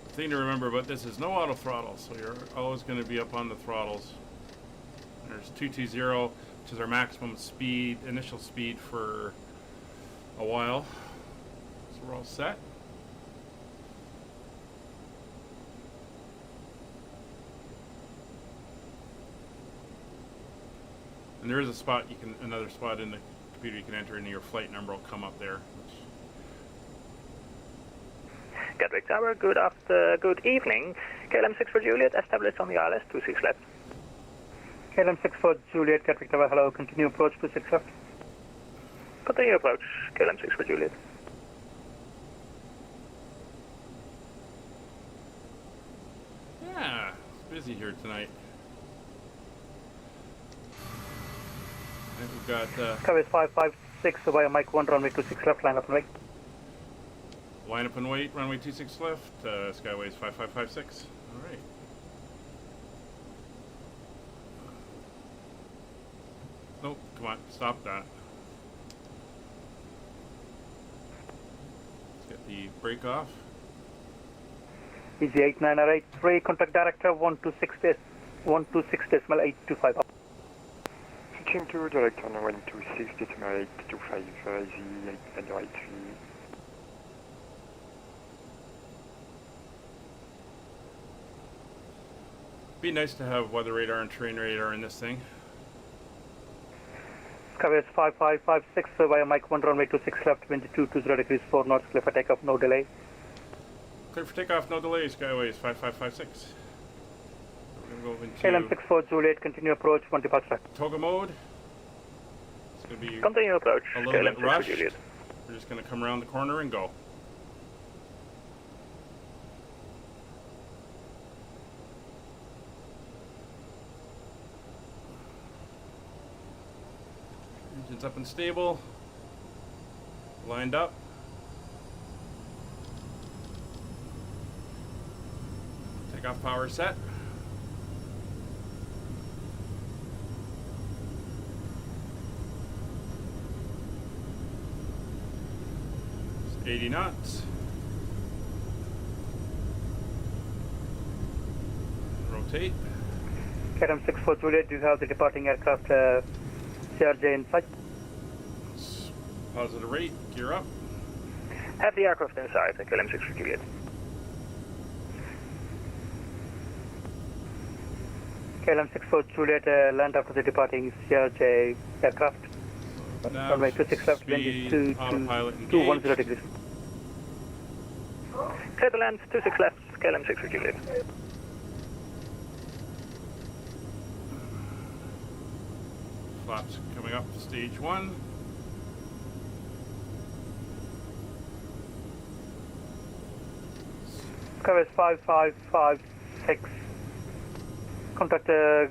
The thing to remember about this is no auto throttle, so you're always going to be up on the throttles. There's 220, which is our maximum speed, initial speed for a while. So we're all set. And there is a spot you can, another spot in the computer you can enter into your flight number will come up there. Gatwick Tower, good evening. KLM 6 for Juliet, established on the ILS 26 left. KLM 6 for Juliet, Gatwick Tower, hello, continue approach 26 left. Continue approach, KLM 6 for Juliet. Yeah, it's busy here tonight. We've got Coverage 556 via Mike 1, runway 26 left, line up and wait. Line up and wait, runway 26 left, Skyways 5556. All right. Nope, come on, stop that. Let's get the brake off. Easy 8983, contact director 126.825. Switching to direct on 126.825, Easy 8983. Be nice to have weather radar and terrain radar in this thing. Skyways 5556 via Mike 1 runway 26 left, wind 220 degrees 4 knots, clear for takeoff, no delay. Clear for takeoff, no delay, Skyways 5556. We're going to go into KLM64 Juliet, continue approach, 1 departure. toga mode. It's going to be continue approach, a little bit KLM64 rushed. Juliet. We're just going to come around the corner and go. Engine's up and stable. Lined up. Takeoff power set. It's 80 knots. Rotate. KLM64 Juliet, do you have the departing aircraft CRJ in sight? Positive rate, gear up. Have the aircraft inside, KLM64 Juliet. KLM64 Juliet, land after the departing CRJ aircraft. Runway 26 left, wind is 210 degrees. Clear the land, 26 left, KLM64 Juliet. Flaps coming up, stage 1. Skyways 5556. Contact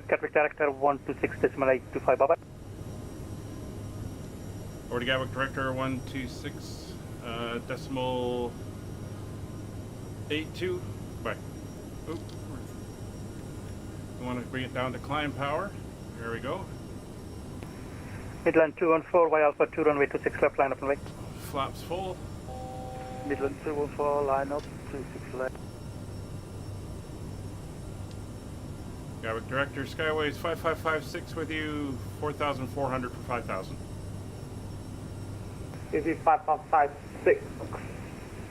Gatwick Director 126.825. Bye bye. Over to Gatwick Director 126 decimal 82. Bye. Oop. We want to bring it down to climb power. There we go. Midland 214 via Alpha 2 runway 26 left, line up and way. Flaps full. Midland 214 line up 26 left. Gatwick Director, Skyways 5556 with you, 4,400 for 5,000. Easy 5556,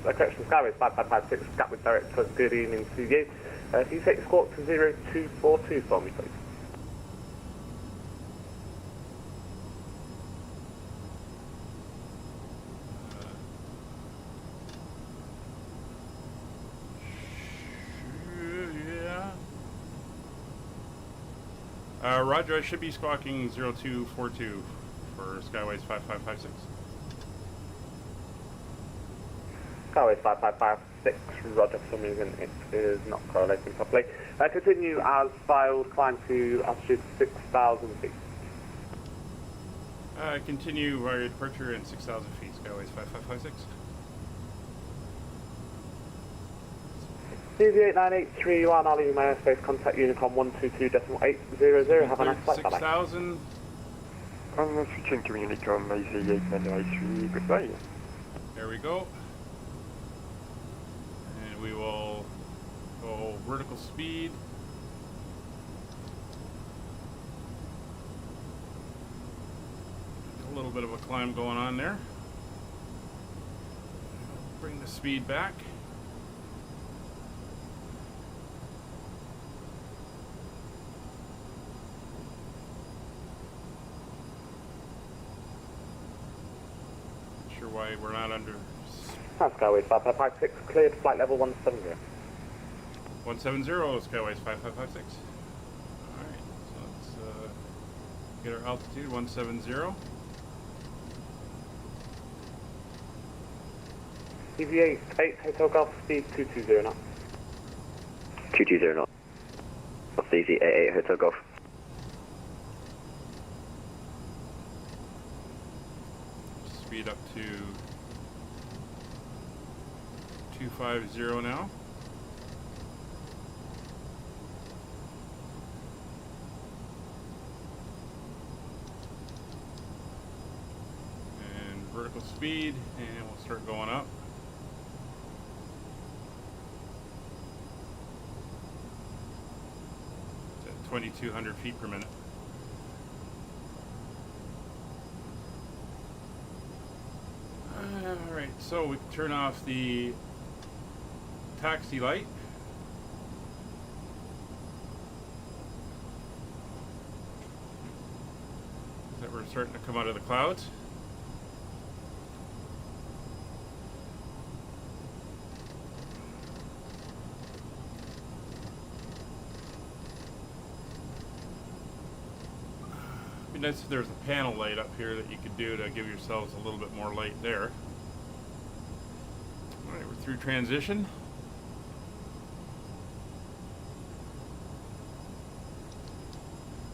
correction, Skyways 5556, Gatwick Director, good evening to you. Can you take the squawk to 0242 for me, please? Roger, I should be squawking 0242 for Skyways 5556. Skyways 5556, Roger, for some reason it is not correlating properly. Continue as filed, climb to altitude 6,000 feet. Continue via departure in 6,000 feet, Skyways 5556. CV89831, I'll leave my airspace, contact Unicom 122.800, have a nice flight, bye-bye. 6,000. I'm switching to Unicom, IZ893, goodbye. There we go. And we will go vertical speed. A little bit of a climb going on there. Bring the speed back. Not sure why we're not under. Skyways 5556, cleared, flight level 170. 170, Skyways 5556. Alright, so let's get our altitude, 170. CV8 Hotel Golf speed 220 knots. 220 knots. That's easy, 88 Hotel Golf. Speed up to 250 now. And vertical speed, and we'll start going up. It's at 2,200 feet per minute. Alright, so we can turn off the taxi light. Alright, we're starting to come out of the clouds. It'd be nice if there was a panel light up here that you could do to give yourselves a little bit more light there. Alright, we're through transition.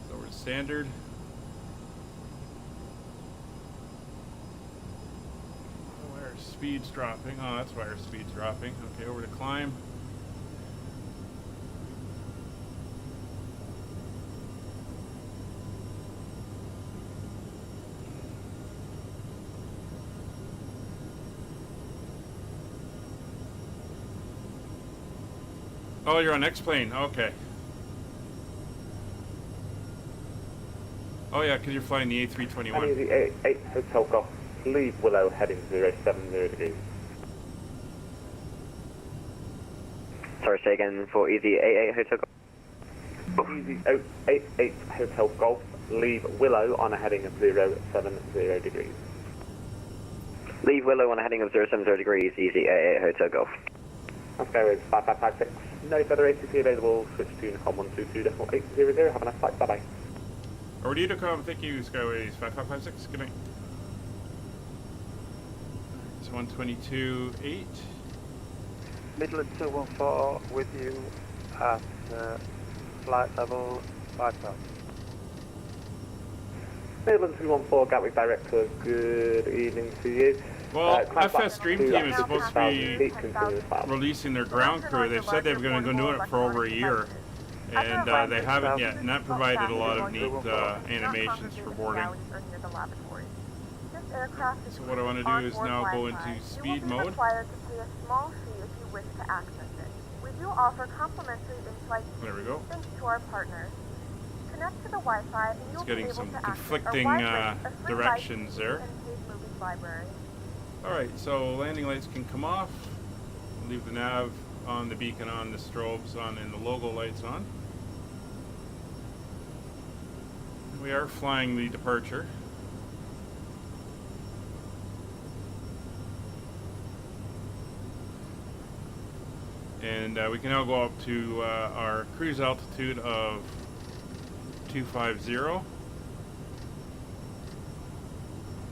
So we're standard. Oh, our speed's dropping. Oh, that's why our speed's dropping. Okay, over to climb. Oh, you're on X-Plane. Okay. Oh, yeah, because you're flying the A321. Easy 8 Hotel Golf, leave Willow heading 070 degrees. Sorry, say again for Easy 88 Hotel Golf. Easy 88 Hotel Golf, leave Willow on a heading of 070 degrees. Leave Willow on a heading of 070 degrees, Easy 88 Hotel Golf. Okay, with 5556. No further ATC available. Switch to Unicom 122.800. Have a nice flight. Bye bye. Over to Unicom. Thank you, Skyways 5556. Good night. It's 122.8. Midland 214 with you at flight level 5000. Midland 214, Gatwick Director. Good evening to you. Well, FS Dream Team is supposed to be releasing their ground crew. They've said they're going to go do it for over a year, and they haven't yet, and that provided a lot of neat animations for boarding. So what I want to do is now go into speed mode. We do offer complimentary in-flight There we go. thanks to our partners. Connect to the Wi-Fi and you'll It's be getting able some to access conflicting a wide range of free directions licenses there. and paid movies library. Alright, so landing lights can come off. Leave the nav on, the beacon on, the strobes on, and the logo lights on. We are flying the departure. And we can now go up to our cruise altitude of 250.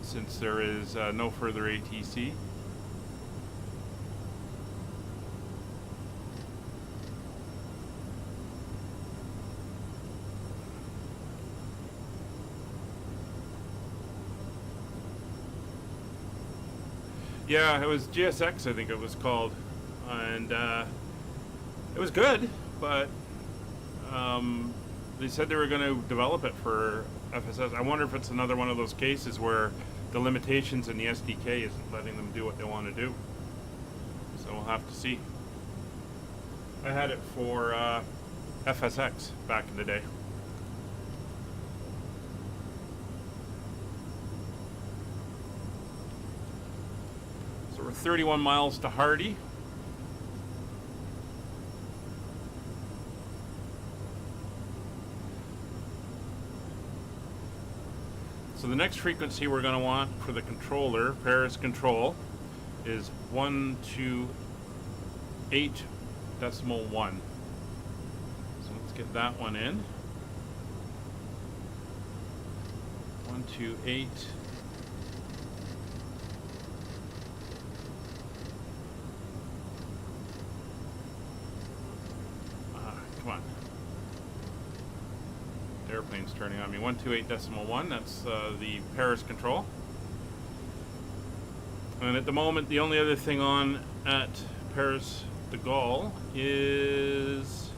Since there is no further ATC. Yeah, it was GSX, I think it was called, and it was good, but they said they were going to develop it for FSS. I wonder if it's another one of those cases where the limitations in the SDK isn't letting them do what they want to do. So we'll have to see. I had it for FSX back in the day. So we're 31 miles to Hardy. So the next frequency we're going to want for the controller, Paris control, is 128.1. So let's get that one in. 128. Come on. Airplane's turning on me. 128.1, that's the Paris control. And at the moment, the only other thing on at Paris de Gaulle is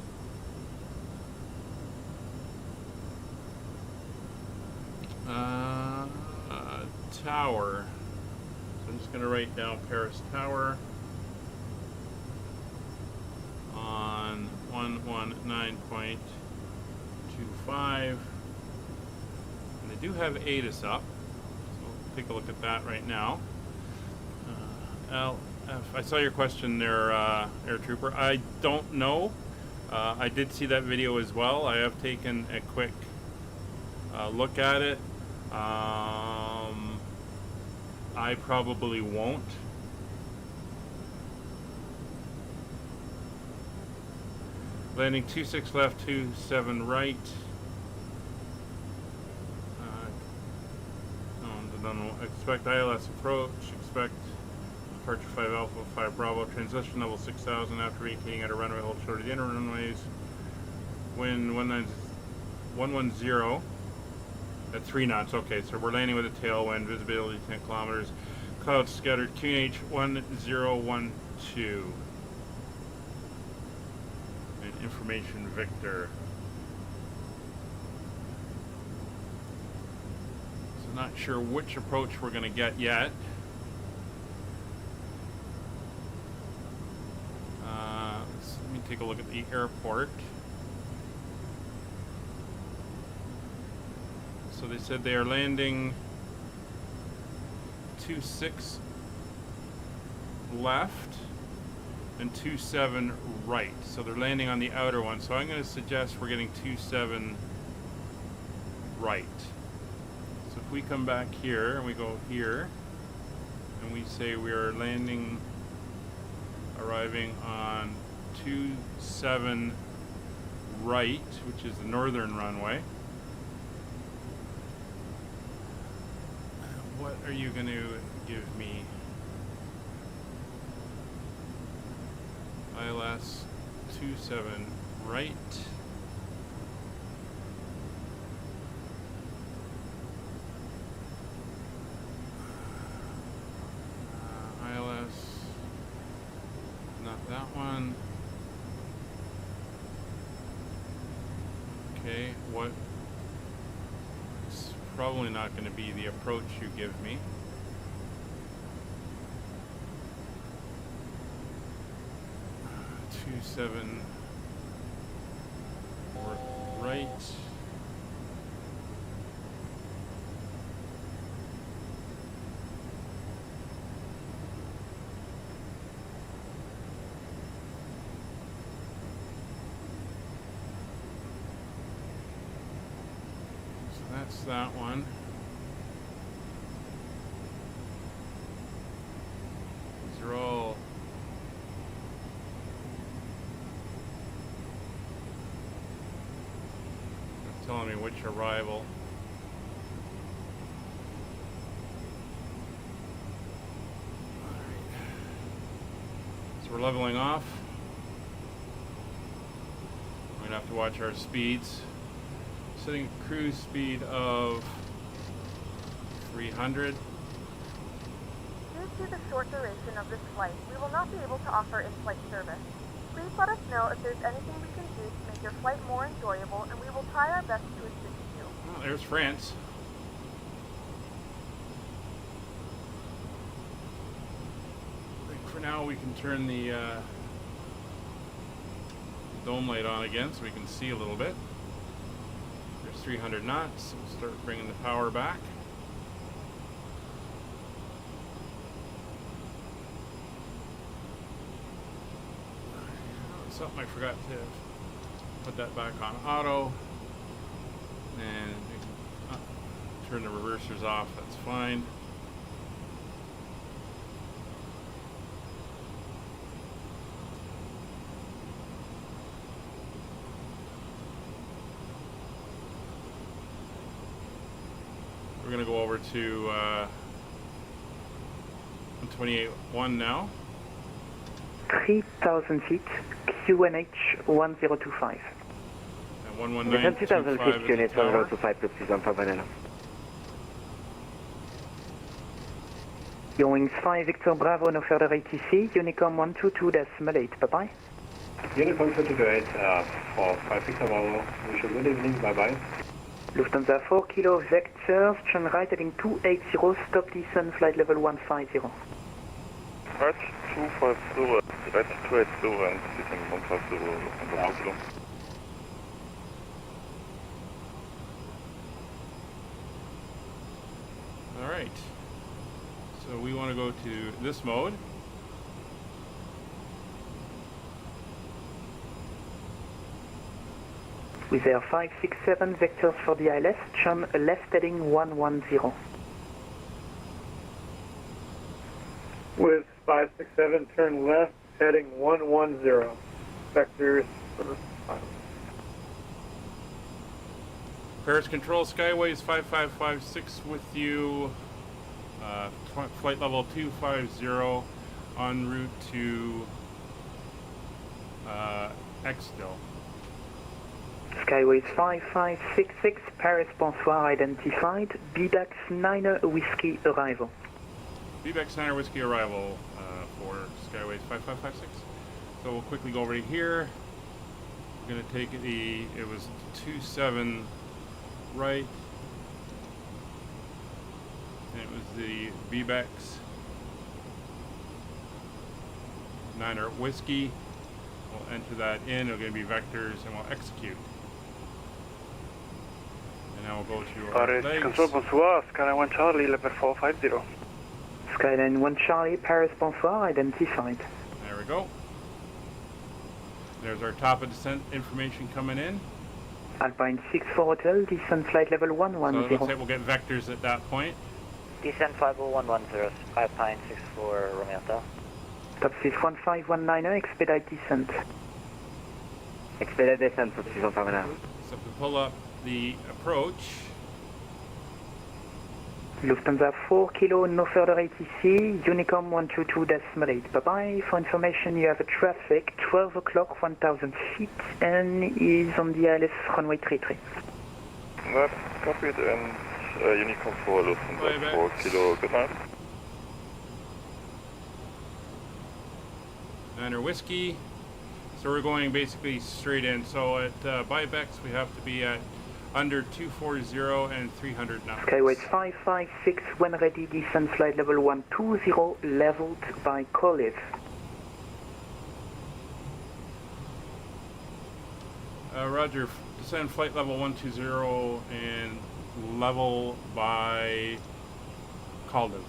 tower. So I'm just going to write down Paris Tower on 119.25, and they do have ATIS up, so we'll take a look at that right now. LF, I saw your question there, Air Trooper. I don't know. I did see that video as well. I have taken a quick look at it. I probably won't. Landing 26 left, 27 right. Expect ILS approach. Expect departure 5 Alpha, 5 Bravo. Transition level 6000 after vacating at a runway. Hold short of the inner runways. Wind 110 at 3 knots. Okay, so we're landing with a tailwind. Visibility 10 kilometers. Clouds scattered. QNH 1012. And information Victor. So not sure which approach we're going to get yet. Let me take a look at the airport. So they said they are landing 26 left and 27 right. So they're landing on the outer one. So I'm going to suggest we're getting 27 right. So if we come back here and we go here and we say we are landing, arriving on 27 right, which is the northern runway. What are you going to give me? ILS 27 right. ILS, not that one. Okay, what? It's probably not going to be the approach you give me. Seven or right. So that's that one. These are all telling me which arrival. Alright. So we're leveling off. We're going to have to watch our speeds. Setting a cruise speed of 300. Due to the short duration of this flight, we will not be able to offer in-flight service. Please let us know if there's anything we can do to make your flight more enjoyable, and we will try our best to assist you. Oh, there's France. I think for now we can turn the dome light on again so we can see a little bit. There's 300 knots. We'll start bringing the power back. Something I forgot to put that back on auto, and turn the reversers off. That's fine. We're going to go over to 128.1 now. 3,000 feet, QNH 1025. And 119.25 unit 1025, precision for Vanilla. Your wings 5 Victor Bravo, no further ATC, Unicom 122.8, bye-bye. Unicom 228 for 5 Victor Bravo, wish you a good evening, bye-bye. Lufthansa 4 Kilo Vector, turn right heading 280, stop descent, flight level 150. Right, 250, right 280 and descent 150, Lufthansa 4 Kilo. Alright, so we want to go to this mode. With Air 567 vectors for the ILS, turn left heading 110. With 567, turn left, heading 110. Vectors for final. Paris Control, Skyways 5556 with you. Flight level 250 en route to Exdale. Skyways 5566, Paris Bonsoir identified, BDAX 9 Whiskey arrival. BBX 9 Whiskey arrival for Skyways 5556. So we'll quickly go over to here. We're going to take it was 27 right. And it was the BBX 9 Whiskey. We'll enter that in. It's going to be vectors and we'll execute. And now we'll go to our legs. Control, bonsoir, Skyline 1 Charlie, level 450. Skyline 1 Charlie, Paris Bonsoir identified. There we go. There's our top of descent information coming in. Alpine 64 Hotel, descent flight level 110. So it looks like we'll get vectors at that point. Descent 50110, Alpine 64 Romeo Hotel. Top 61519, expedite descent. Expedite descent, top 61519. So if we pull up the approach. Lufthansa 4 kilo, no further ATC, Unicom 122.8. Bye-bye. For information, you have a traffic, 12 o'clock, 1,000 feet, and is on the ILS runway 33. That's copied, and Unicom 4, Lufthansa 4 kilo, good night. Niner Whiskey. So we're going basically straight in. So at Bybex, we have to be at under 240 and 300 knots. Skyways 556, when ready, descent flight level 120, leveled by Koliv. Roger, descend flight level 120 and level by Caldiv.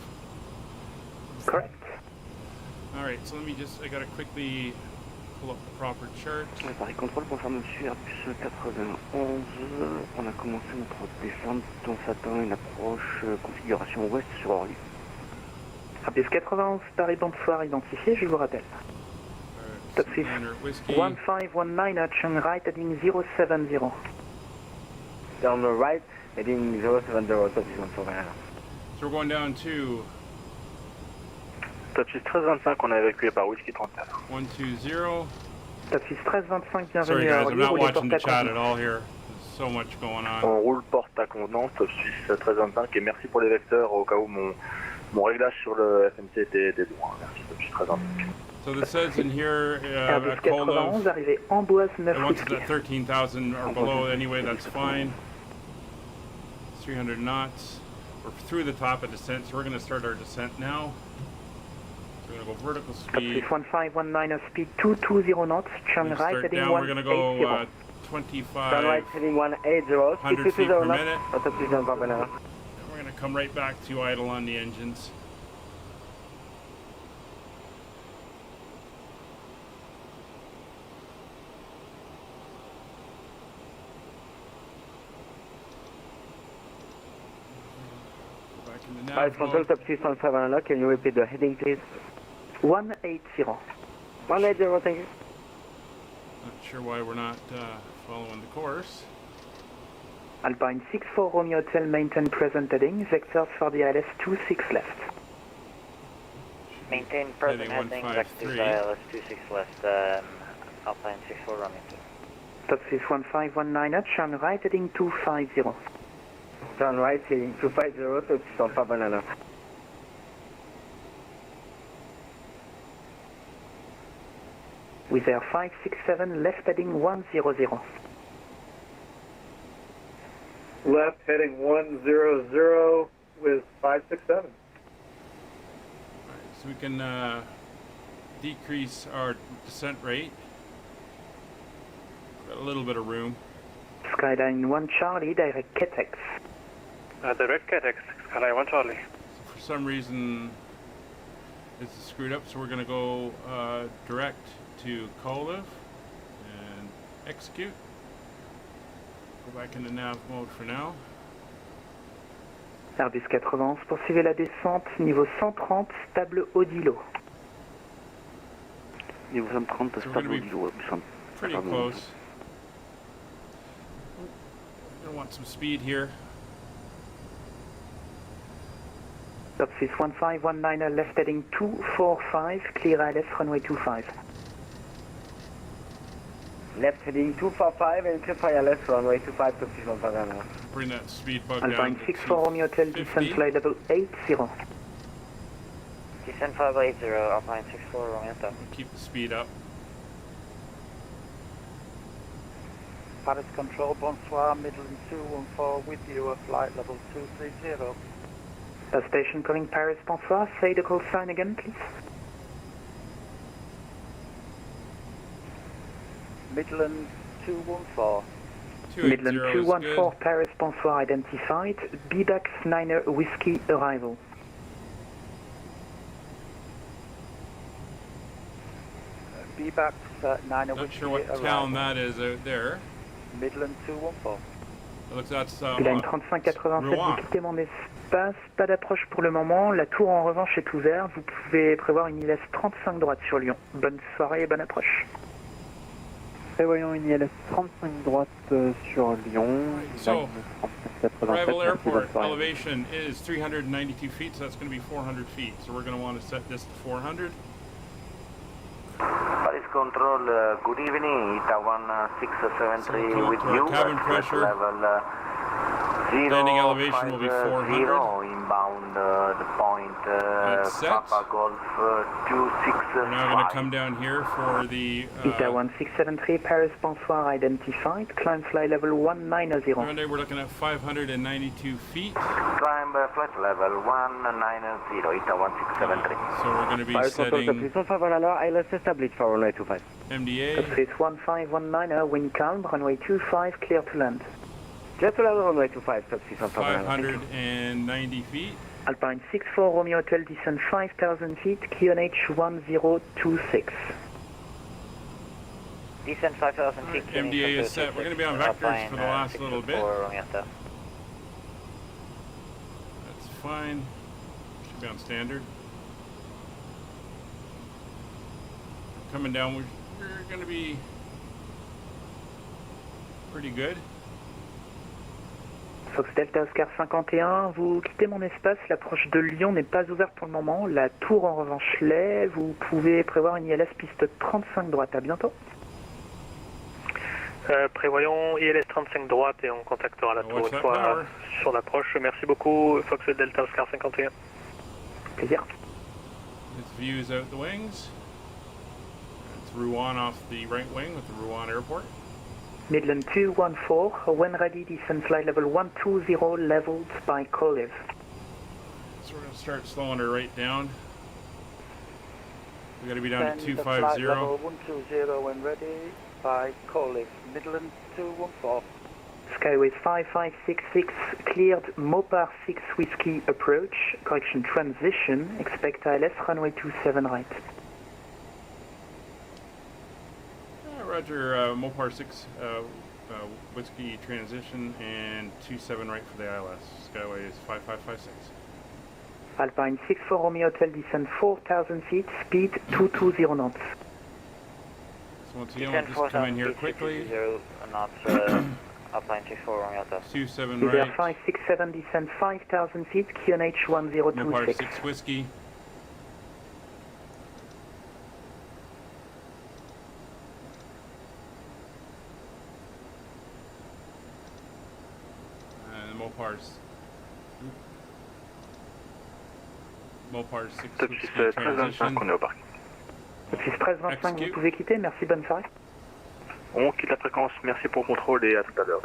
Correct. Alright, so let me just, I gotta quickly pull up the proper chart. Paris Contrôle, bonsoir monsieur, Airbus 91, on a commencé notre descente, on s'attend à une approche configuration ouest sur Orly. Airbus 91, Paris Bonsoir identifié, je vous rappelle. Top 6, 1519, turn right heading 070. Turn right heading 070, top 615. So we're going down to Top 6 1325, on a évacué par Whiskey 39. 120. Top 6 1325, bienvenue. Sorry guys, I'm not roulez watching the porte à chat contenance. at all here. There's so much going on. On roule porte à contenance, top 6 1325, et merci pour les vecteurs au cas où mon réglage sur le FMC était bon. Merci, top 6 1325. So this says in here Airbus at Kolov, 91, arrivé Amboise 9 once it's Whiskey. at 13,000 or below anyway, that's fine. 300 knots. We're through the top of descent, so we're going to start our descent now. So we're going to go vertical Top speed. 61519, speed 220 knots, turn right Start heading down, we're going to go 180. 25 Turn right heading 180, 100 feet per minute. top 615. And we're going to come right back to idle on the engines. Paris Control, top 615, can you repeat the heading please? 180. 180, thank you. Not sure why we're not following the course. Alpine 64 Romeo Hotel, maintain present heading, vectors for the ILS 26 left. Maintain present Heading heading, vectors 153. ILS 26 left, Alpine 64 Romeo. Top 61519, turn right heading 250. Turn right heading 250, top 615. With Air 567, left heading 100. Left heading 100 with 567. So we can decrease our descent rate. Got a little bit of room. Skyline 1 Charlie, direct KTX. Direct KTX, Skyline 1 Charlie. So for some reason, this is screwed up, so we're going to go direct to Koliv and execute. Go back into nav mode for now. Airbus 91, poursuivez la descente, niveau 130, stable haut d'îlot. Niveau 130, stable haut d'îlot. Pretty close. We're gonna want some speed here. Topspace 1519, left heading 245, clear ILS runway 25. Left heading 245 and clear for ILS runway 25, Topspace 1519. Bring that speed bug Alpine down 64 Romeo Hotel, descent flight level 80. Descent flight level 80, Alpine 64 Romeo Hotel. Keep the speed up. Paris Control, bonsoir, Midland 214 with you at flight level 230. Station calling Paris, bonsoir, say the call sign again, please. Midland 214. Midland 214, Paris, bonsoir, identified. BBAX 9er Whiskey arrival. BBAX 9er Not Whiskey sure what arrival. town that is out there. Midland 214. It looks that's Line 3587, vous quittez mon espace, pas d'approche pour le moment, la tour en revanche est ouverte, vous pouvez prévoir une ILS 35 droite sur Lyon. Bonne soirée et bonne approche. Prévoyons une ILS 35 droite sur Lyon. So, arrival airport elevation is 392 feet, so that's going to be 400 feet. So we're going to want to set this to 400. Paris Control, good evening, ITA 1673 with you. Cabin pressure. Level Landing elevation will be 400. Inbound the point Papa Golf 265. We're now going to come down here for the ITA 1673, Paris, bonsoir, identified. Climb flight level 190. Monday we're looking at 592 feet. Climb flight level 190, ITA 1673. So we're going to be setting ILS established for runway 25. MDA. Topspace 1519, wind calm, runway 25, clear to land. Clear to land, runway 25, Topspace 590 feet. Alpine 64 Romeo Hotel, descent 5,000 feet, QNH 1026. Descent 5,000 feet. MDA is set. We're going to be on vectors for the last little bit. That's fine. Should be on standard. Coming down, we're going to be pretty good. Fox Delta Oscar 51, vous quittez mon espace, l'approche de Lyon n'est pas ouverte pour le moment, la tour en revanche l'est, vous pouvez prévoir une ILS piste 35 droite, à bientôt. Prévoyons ILS 35 droite et on contactera la tour une fois sur l'approche. Merci beaucoup, Fox Delta Oscar 51. Plaisir. This views out the wings. It's Rouen off the right wing with the Rouen Airport. Midland 214, when ready, descent flight level 120, leveled by Colive. So we're going to start slowing her right down. We got to be down to 250. Flight level 120 when ready by Colive. Midland 214. Skyway 5566, cleared Mopar 6 Whiskey approach, correction transition, expect ILS runway 27 right. Roger, Mopar 6 Whiskey transition and 27 right for the ILS. Skyway is 5556. Alpine 64 Romeo Hotel, descent 4,000 feet, speed 220 knots. So once again, we'll just come in here quickly. Alpine 64 Romeo Hotel. 27 right. 567, descent 5,000 feet, QNH 1026. Mopar 6 Whiskey. Mopar 6 Whiskey transition. On est au parc. Topspace 1325, vous pouvez quitter, merci, bonne soirée. On quitte la fréquence, merci pour le contrôle et à tout à l'heure.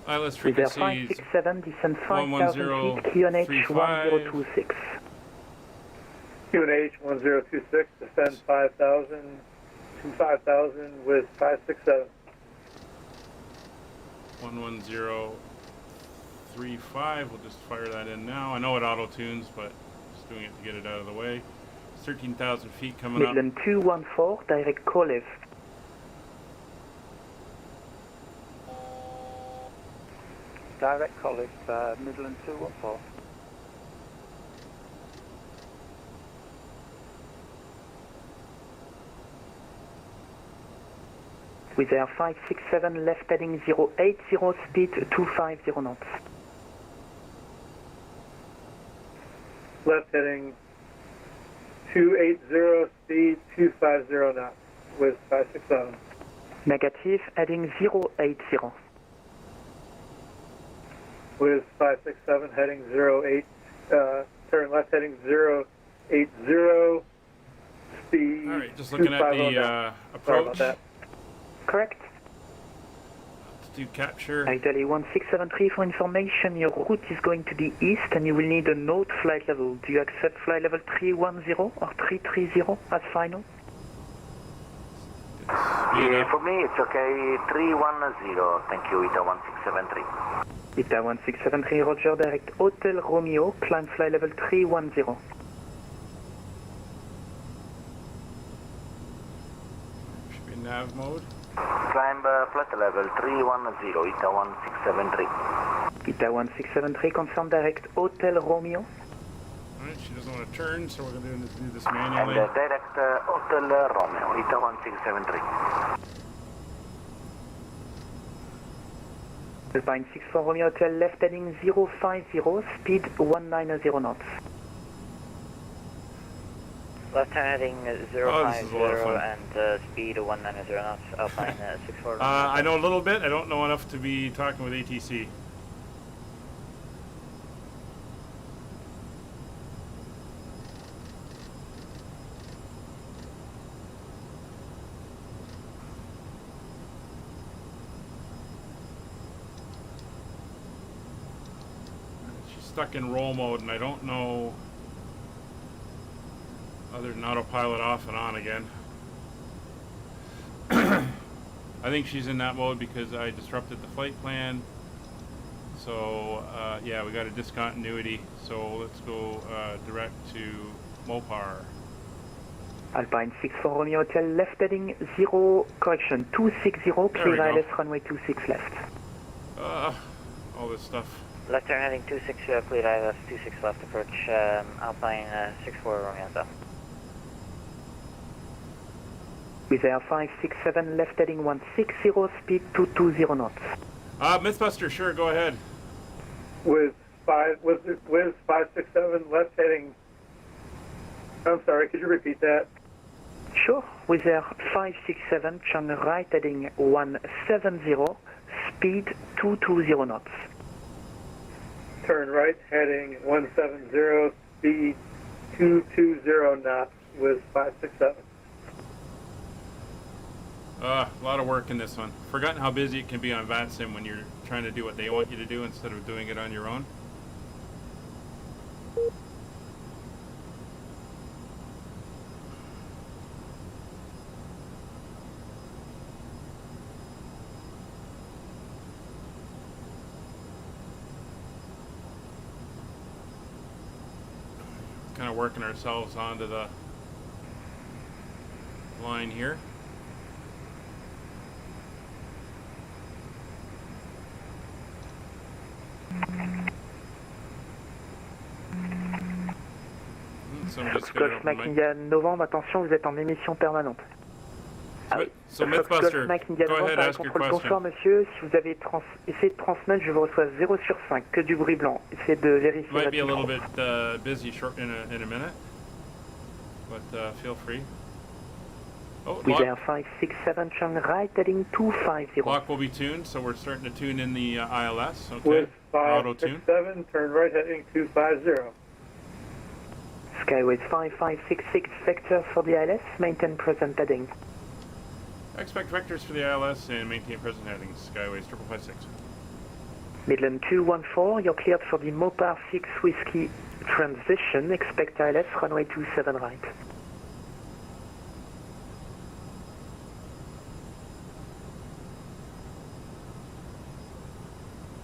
ILS frequencies 567, descent 5,000 feet, QNH 1026. QNH 1026, descend 5,000 to 5,000 with 567. 11035, we'll just fire that in now. I know it auto-tunes, but just doing it to get it out of the way. 13,000 feet coming up. Midland 214, direct Colive. direct call if Midland 214. With Air 567 left heading 080, speed 250 knots. Left heading 280, speed 250 knots with 567. Negative, heading 080. With 567 heading 08, turn left heading 080, speed. All right, just looking at the approach. Sorry about that. Correct. Let's do capture. Italy 1673 for information, your route is going to the east and you will need a note flight level. Do you accept flight level 310 or 330 as final? For me it's okay, 310, thank you, ITA 1673. ITA 1673, Roger, direct Hotel Romeo, climb flight level 310. Should be nav mode. Climb flight level 310, ITA 1673. ITA 1673, confirm direct Hotel Romeo. Alright, she doesn't want to turn, so we're going to do this And manually. direct Hotel Romeo, ITA 1673. Alpine 64 Romeo Hotel, left heading 050, speed 190 knots. Left heading 050 and speed 190 knots, Alpine 64. I know a little bit, I don't know enough to be talking with ATC. Stuck in roll mode and I don't know other than autopilot off and on again. I think she's in that mode because I disrupted the flight plan. So yeah, we got a discontinuity. So let's go direct to Mopar. Alpine 64 Romeo Hotel, left heading 260, clear ILS runway 26 left. All this stuff. Left turn heading 26, clear ILS 26 left approach, Alpine 64 Romeo Hotel. With Air 567 left heading 160, speed 220 knots. Mythbuster, sure, go ahead. With 567 left heading. I'm sorry, could you repeat that? Sure. With Air 567, turn right heading 170, speed 220 knots. Turn right heading 170, speed 220 knots with 567. A lot of work in this one. Forgotten how busy it can be on VATSim when you're trying to do what they want you to do instead of doing it on your own. Kind of working ourselves onto the line here. Golf Mike India Novembre, attention, vous êtes en émission permanente. So Mythbuster, Mike India go ahead, ask your question. Bonsoir monsieur, si vous avez essayé de transmettre, je vous reçois 0 sur 5, que du bruit blanc. Essayez de vérifier. Might be a little bit busy in a minute, but feel free. Oh, with Air 567, turn right heading 250. Lock will be tuned, so we're starting to tune in the ILS. Okay. With Auto tune. 567, turn right heading 250. Skyways 5566 vector for the ILS, maintain present heading. Expect vectors for the ILS and maintain present headings. Skyways 5556. Midland 214, you're cleared for the Mopar 6 Whiskey transition. Expect ILS runway 27 right.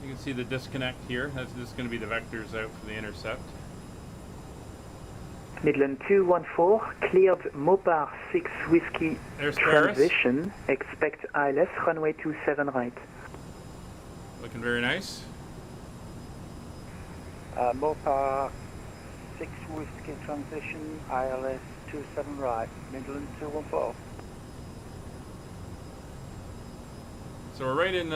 You can see the disconnect here. This is going to be the vectors out for the intercept. Midland 214, cleared Mopar 6 Whiskey There's transition. Expect ILS runway 27 right. Looking very nice. Mopar 6 Whiskey transition, ILS 27 right, Midland 214. So we're right in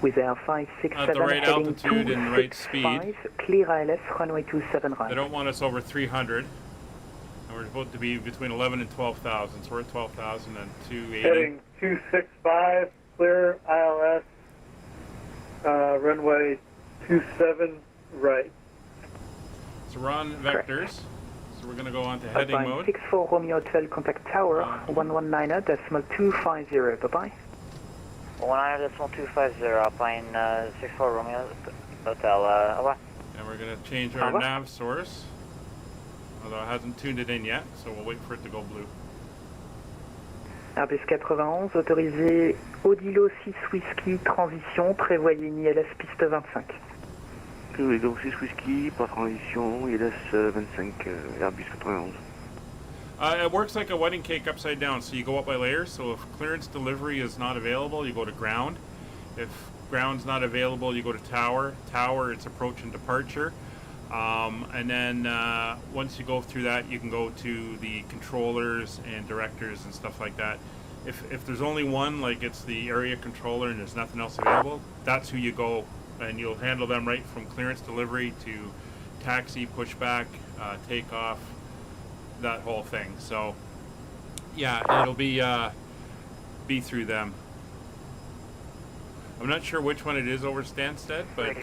with our 567 at the right heading altitude and the right speed. Clear ILS, runway 27 right. They don't want us over 300. And we're supposed to be between 11 and 12,000. So we're at 12,000 and 280. Heading 265, clear ILS, runway 27 right. So we're on vectors. So we're going to go on to heading mode. 64 Romeo Hotel, contact tower, 119.250, bye-bye. 119.250, Alpine 64 Romeo Hotel, over. And we're going to change our nav source, although it hasn't tuned it in yet, so we'll wait for it to go blue. Airbus 91, autorisé Odilo 6 Whiskey, transition, prévoyez une ILS piste 25. Odilo 6 Whiskey, pas transition, ILS 25, Airbus 91. It works like a wedding cake upside down, so you go up by layers. So if clearance delivery is not available, you go to ground. If ground's not available, you go to tower. Tower, it's approach and departure. And then once you go through that, you can go to the controllers and directors and stuff like that. If there's only one, like it's the area controller and there's nothing else available, that's who you go, and you'll handle them right from clearance delivery to taxi, pushback, takeoff, that whole thing. So yeah, it'll be through them. I'm not sure which one it is over Stansted, but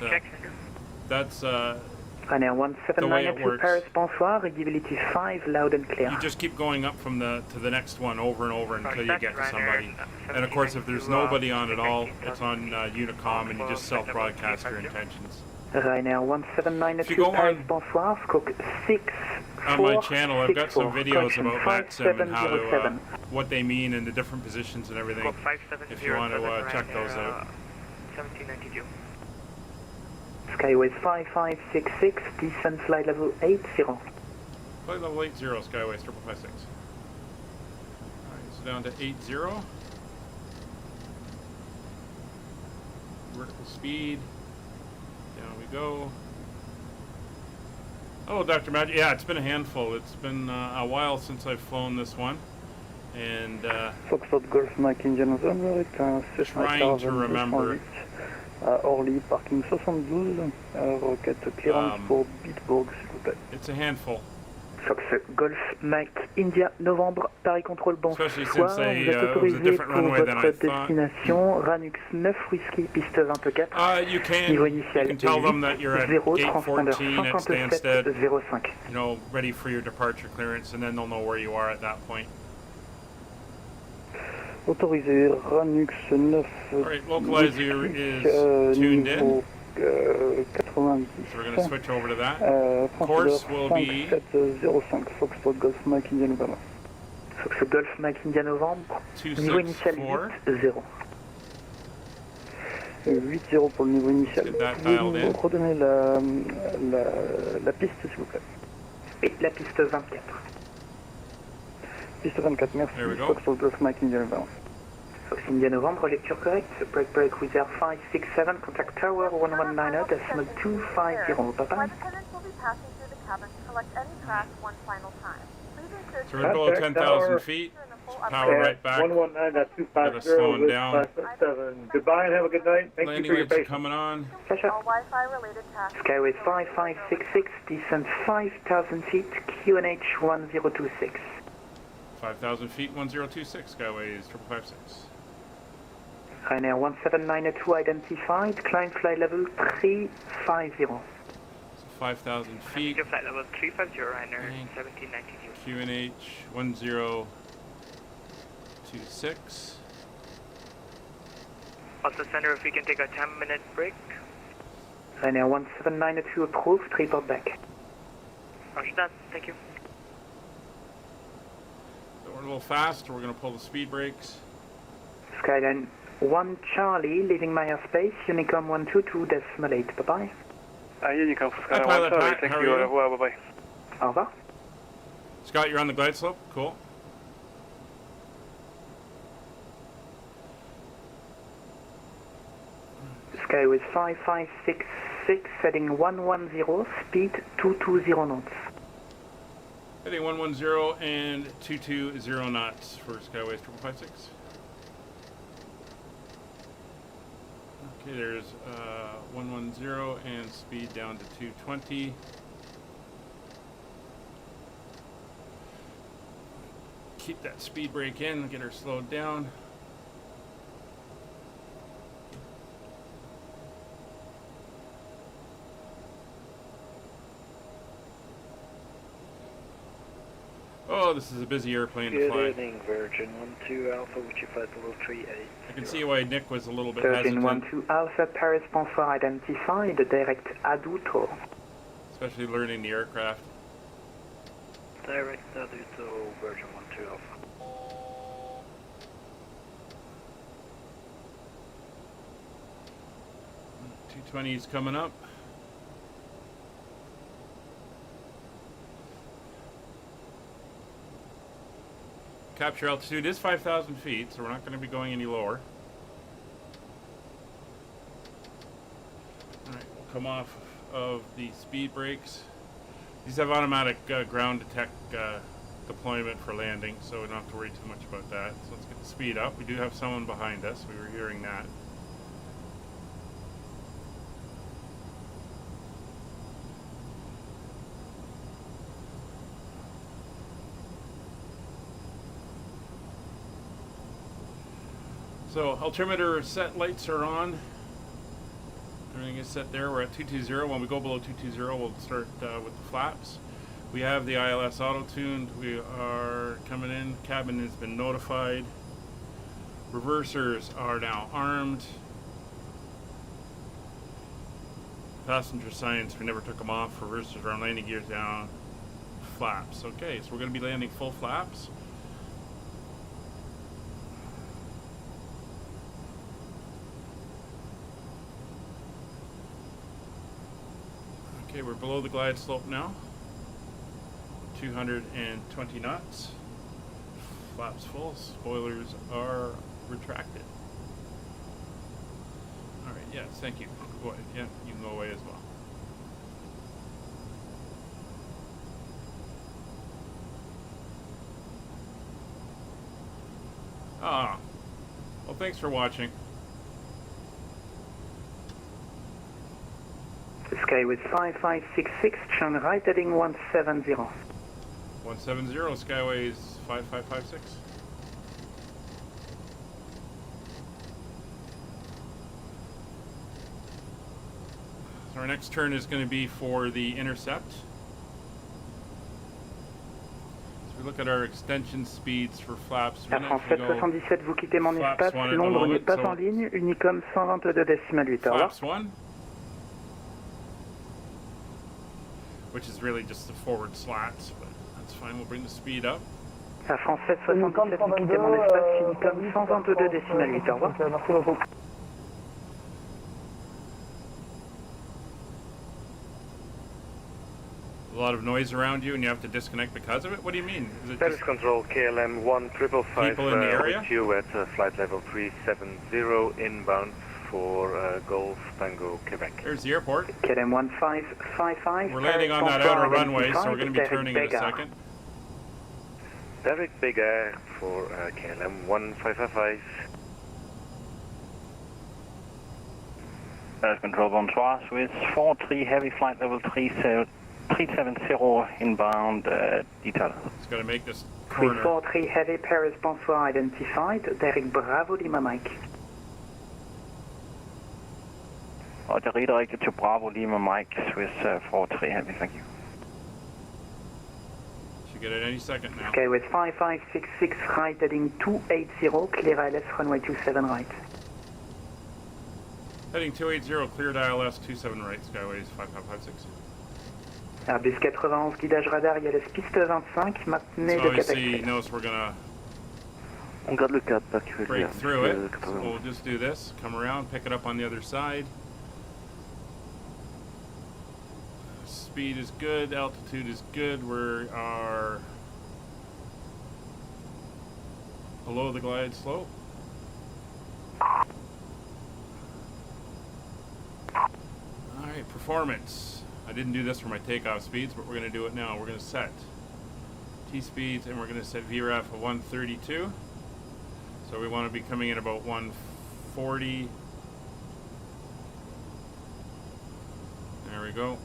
that's Ryanair 1792 Paris, bonsoir, readability 5, loud and clear. You just keep going up from to the next one over and over until you get to somebody. And of course, if there's nobody on at all, it's on Unicom, and you just self-broadcast your intentions. Ryanair 1792 Paris, bonsoir, stroke 6. On my channel, I've got some videos about VATSim and how to, what they mean and the different positions and everything. If you want to check those out. 1792. Skyways 5566, descent flight level 80. Flight level 80, Skyways 5556. Alright, so down to 80. Vertical speed. Down we go. Hello, Dr. Magic. Yeah, it's been a handful. It's been a while since I've flown this one. And Foxtrot Golf Mike Indian November, trying to remember. Orly, parking 72, roquette clearance pour Bitburg, s'il vous plaît. It's a handful. Fox Golf Mike India Novembre, Paris Control, bonsoir. Vous êtes autorisé pour votre destination, Ranux 9 Whisky, piste 24. You can tell them that you're at gate 14 at Stansted, 05. you know, ready for your departure clearance, and then they'll know where you are at that point. Autorisé Ranux 9. Alright, localizer is tuned in. 90. So we're going to switch over to that. Course will be 07 Foxtrot Golf Mike India November. Fox Golf Mike India Novembre. Niveau initial 8-0. 8-0 pour le niveau initial. Vous redonnez la piste, s'il vous plaît. Et la piste 24. Piste 24, merci. Foxtrot Golf Mike India November. Fox India Novembre, lecture correct. Break with Air 567, contact tower 119.250. Bye-bye. Flight attendants will be passing through the cabin to collect any trash one final time. Please ensure so we're below 10,000 feet. Power right back. 119.250 down. 567. Goodbye and have a good night. Thank you for your patience. Coming on. All Wi-Fi related tasks. Skyways 5566, descent 5,000 feet, QNH 1026. 5,000 feet, 1026, Skyways 5556. Ryanair 1792 identified, climb flight level 350. So 5,000 feet. Flight level 350, Ryanair 1792. QNH 1026. Also, center, if we can take a 10-minute break. Ryanair 1792 approved, report back. Roger that, thank you. So we're a little fast, we're going to pull the speed brakes. Skyline 1 Charlie, leaving my airspace, Unicom 122.8, bye-bye. Unicom, Skyline 1 Charlie, thank you, au revoir, bye-bye. Au revoir. Scott, you're on the glide slope, cool. Skyways 5566, 6, heading 110, speed 220 knots. Heading 110 and 220 knots for Skyways 5556. Okay, there's 110 and speed down to 220. Keep that speed brake in, get her slowed down. Oh, this is a busy airplane to fly. Good evening, Virgin 12 Alpha, would you flight below 38? I can see why Nick was a little bit Virgin hesitant. 12 Alpha, Paris Bonsoir identified, direct Aduto. Especially learning the aircraft. Direct Aduto, Virgin 12 Alpha. 220 is coming up. Capture altitude is 5,000 feet, so we're not going to be going any lower. Alright, we'll come off of the speed brakes. These have automatic ground detect deployment for landing, so we don't have to worry too much about that. So let's get the speed up. We do have someone behind us. We were hearing that. So altimeter set, lights are on. Everything is set there. We're at 220. When we go below 220, we'll start with the flaps. We have the ILS auto-tuned. We are coming in. Cabin has been notified. Reversers are now armed. Passenger signs, we never took them off. Reversers are on, landing gears down. Flaps. Okay, so we're going to be landing full flaps. Okay, we're below the glide slope now. 220 knots. Flaps full. Spoilers are retracted. Alright, yes, thank you. Go ahead. Yeah, you can go away as well. Ah. Well, thanks for watching. Skyway 5566, turn right heading 170. 170, Skyways 5556. So our next turn is going to be for the intercept. So we look at our extension speeds for flaps. Air France 777, vous quittez mon espace, Londres n'est pas en ligne, Unicom 122,8. Flaps 1. Which is really just the forward slats, but that's fine. We'll bring the speed up. Air France 777, vous quittez mon espace, Unicom 122,8. Au revoir. Merci beaucoup. A lot of noise around you and you have to disconnect because of it? What do you mean? Is it Service control KLM 1555 people in the area? with you at flight level 370 inbound for Golf Tango, Quebec. There's the airport. KLM 1555. We're landing on that outer runway, so we're going to be turning in a second. Derek Big Air for KLM 1555. Service control bonsoir, Swiss 43 heavy flight level 370 inbound detail. It's going to make this corner. 343 heavy Paris bonsoir identified, Derek Bravo Lima Mike. Roger, redirected to Bravo Lima Mike, Swiss 43 heavy, thank you. Should get it any second now. Skyway 5566 right heading 280, clear ILS runway 27 right. Heading 280, cleared ILS 27 right, Skyways 5556. Airbus 91, guidage radar, ILS piste 25, maintenez le Gatwick. Notice we're gonna On garde le cap, break through it. So we'll just do this, come around, pick it up on the other side. Speed is good, altitude is good. We are below the glide slope. Alright, Performance. I didn't do this for my takeoff speeds, but we're going to do it now. We're going to set T-speeds, and we're going to set VREF at 132. So we want to be coming in about 140. There we go.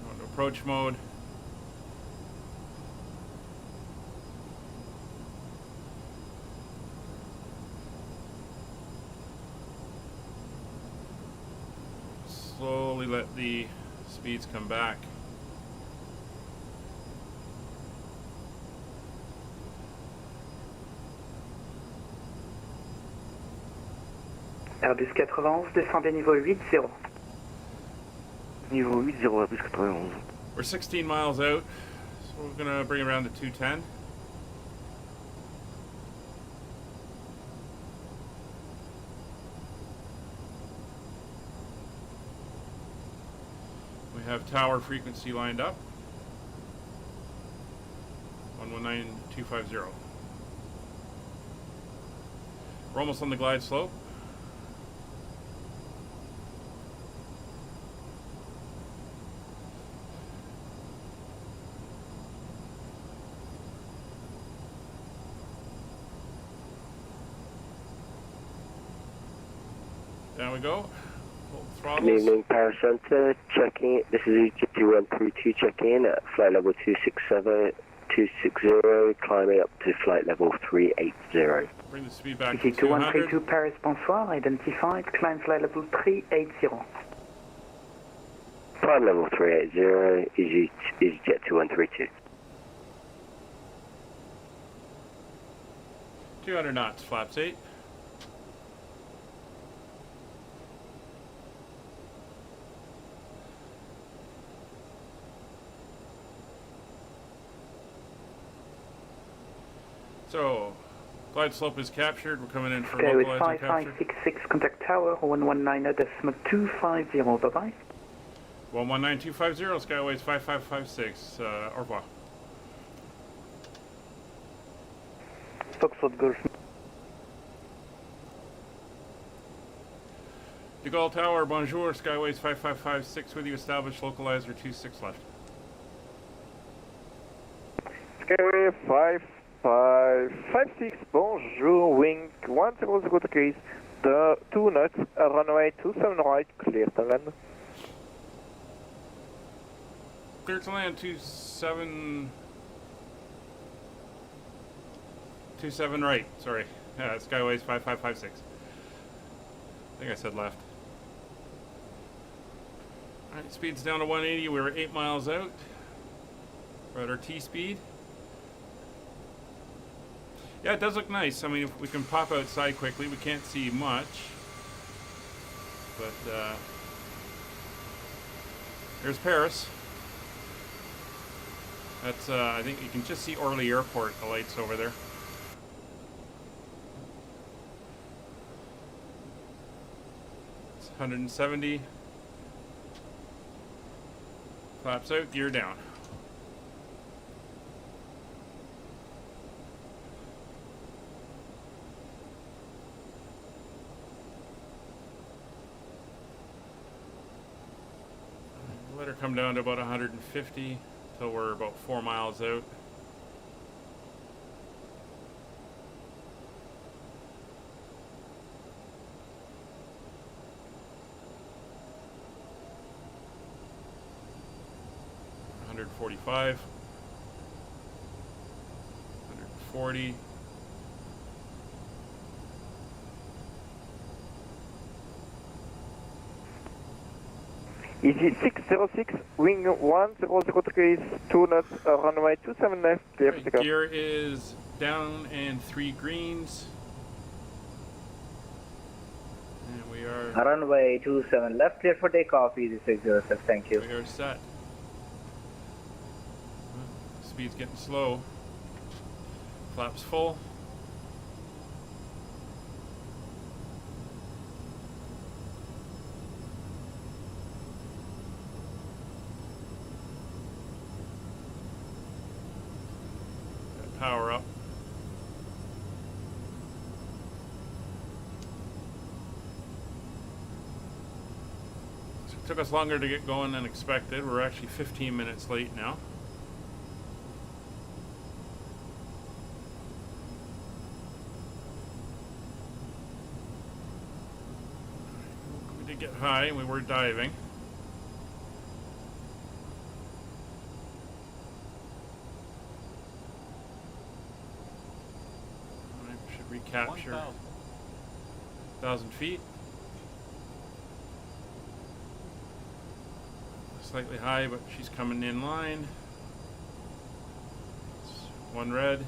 Go to approach mode. Slowly let the speeds come back. Airbus 91, descendez niveau 8-0. Niveau 8-0, Airbus 91. We're 16 miles out, so we're going to bring it around to 210. We have tower frequency lined up. 119250. We're almost on the glide slope. Down we go. Full throttle. Good evening, Paris Center. Checking. This is EGKK checking at flight level 260, climbing up to flight level 380. Bring the speed back to 200. 2132 Paris, bonsoir. Identified. Climb flight level 380. Climb level 380 is jet 2132. 200 knots, flaps 8. So, glide slope is captured. We're coming in for localizer capture. 5566, contact tower 119.250. Bye bye. 119250, Skyways 5556. Au revoir. Foxtrot Golf. De Gaulle Tower, bonjour. Skyways 5556 with you. Established localizer 26 left. Skyway 5556, bonjour, wing 100 degrees, 2 knots, runway 27 right, clear to land. Clear to land 27 right, sorry. Skyways 5556. I think I said left. Alright, speed's down to 180, we were 8 miles out. We're at our T-speed. Yeah, it does look nice. I mean, if we can pop outside quickly. We can't see much. But, there's Paris. That's, I think you can just see Orly Airport, the lights over there. It's 170. Flaps out, gear down. Let her come down to about 150 till we're about 4 miles out. $145, 140. Easy 606, wing 100 degrees, 2 knots, runway 27 left, clear for takeoff. Gear is down and 3 greens. And we are... Runway 27 left, clear for takeoff, easy 606, thank you. We are set. Speed's getting slow. Flaps full. Power up. Took us longer to get going than expected. We're actually 15 minutes late now. We did get high and we were diving. I should recapture 1,000 feet. Slightly high, but she's coming in line. It's one red.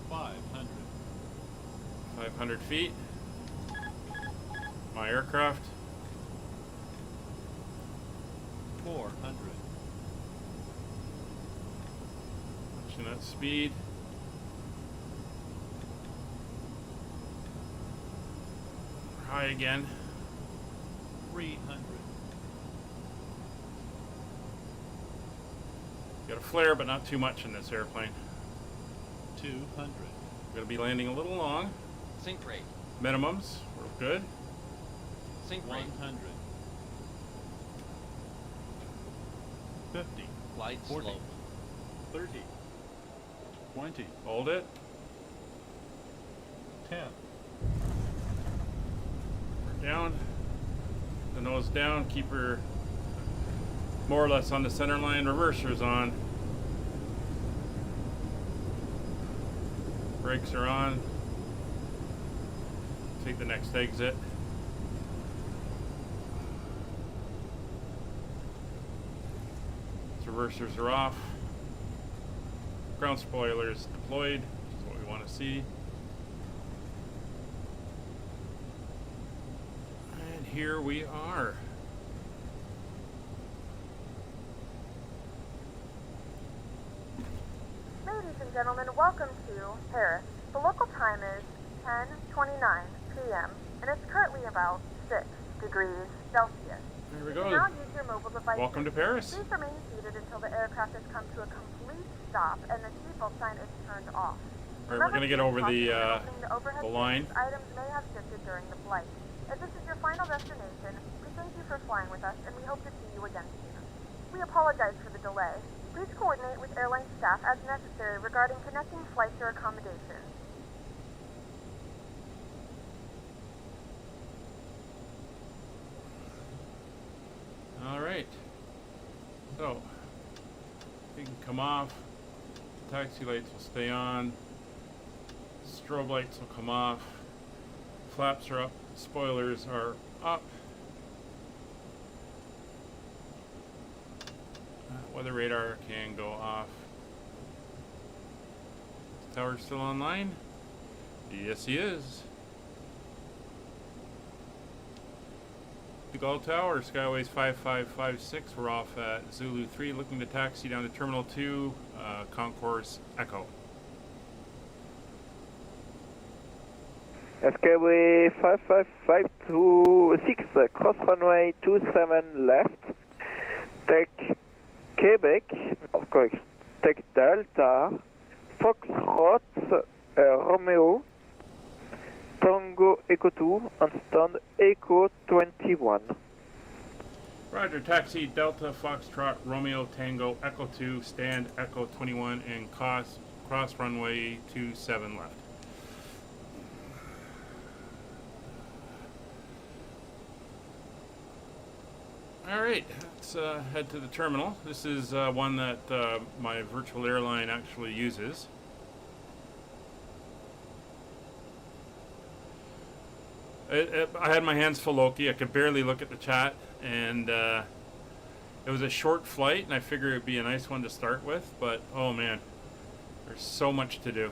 Five hundred feet. My aircraft. 400. Watching that speed. High again. 300. Got a flare, but not too much in this airplane. 200. We're going to be landing a little long. Sync rate. Minimums, we're good. Sync rate. 100. 50. Glide 40. slope. 30. 20. Hold it. 10. We're down. The nose down. Keep her more or less on the center line. Reversers on. Brakes are on. Take the next exit. Reversers are off. Ground spoilers deployed. That's what we want to see. And here we are. Ladies and gentlemen, welcome to Paris. The local time is 10:29 p.m. and it's currently about 6 degrees Celsius. There we You go. can now use your mobile device. Welcome to Paris. Please remain seated until the aircraft has come to a complete stop and the seatbelt sign is turned off. All right, we're going to get over the line. Items may have shifted during the flight. If this is your final destination, we thank you for flying with us and we hope to see you again soon. We apologize for the delay. Please coordinate with airline staff as necessary regarding connecting flights or accommodations. All right. So, we can come off. Taxi lights will stay on. Strobe lights will come off. Flaps are up. Spoilers are up. Weather radar can go off. Is the tower still online? Yes, he is. The Gold Tower, Skyways 5556. We're off at Zulu 3, looking to taxi down to Terminal 2, Concourse Echo. Skyway 55526, cross runway 27 left. Take Quebec, of course, take Delta, Foxtrot, Romeo, Tango Echo 2, and stand Echo 21. Roger, taxi Delta, Foxtrot, Romeo, Tango, Echo 2, stand Echo 21, and cross runway 27 left. Alright, let's head to the terminal. This is one that my virtual airline actually uses. I had my hands full Loki. I could barely look at the chat, and it was a short flight, and I figured it'd be a nice one to start with, but oh man, there's so much to do.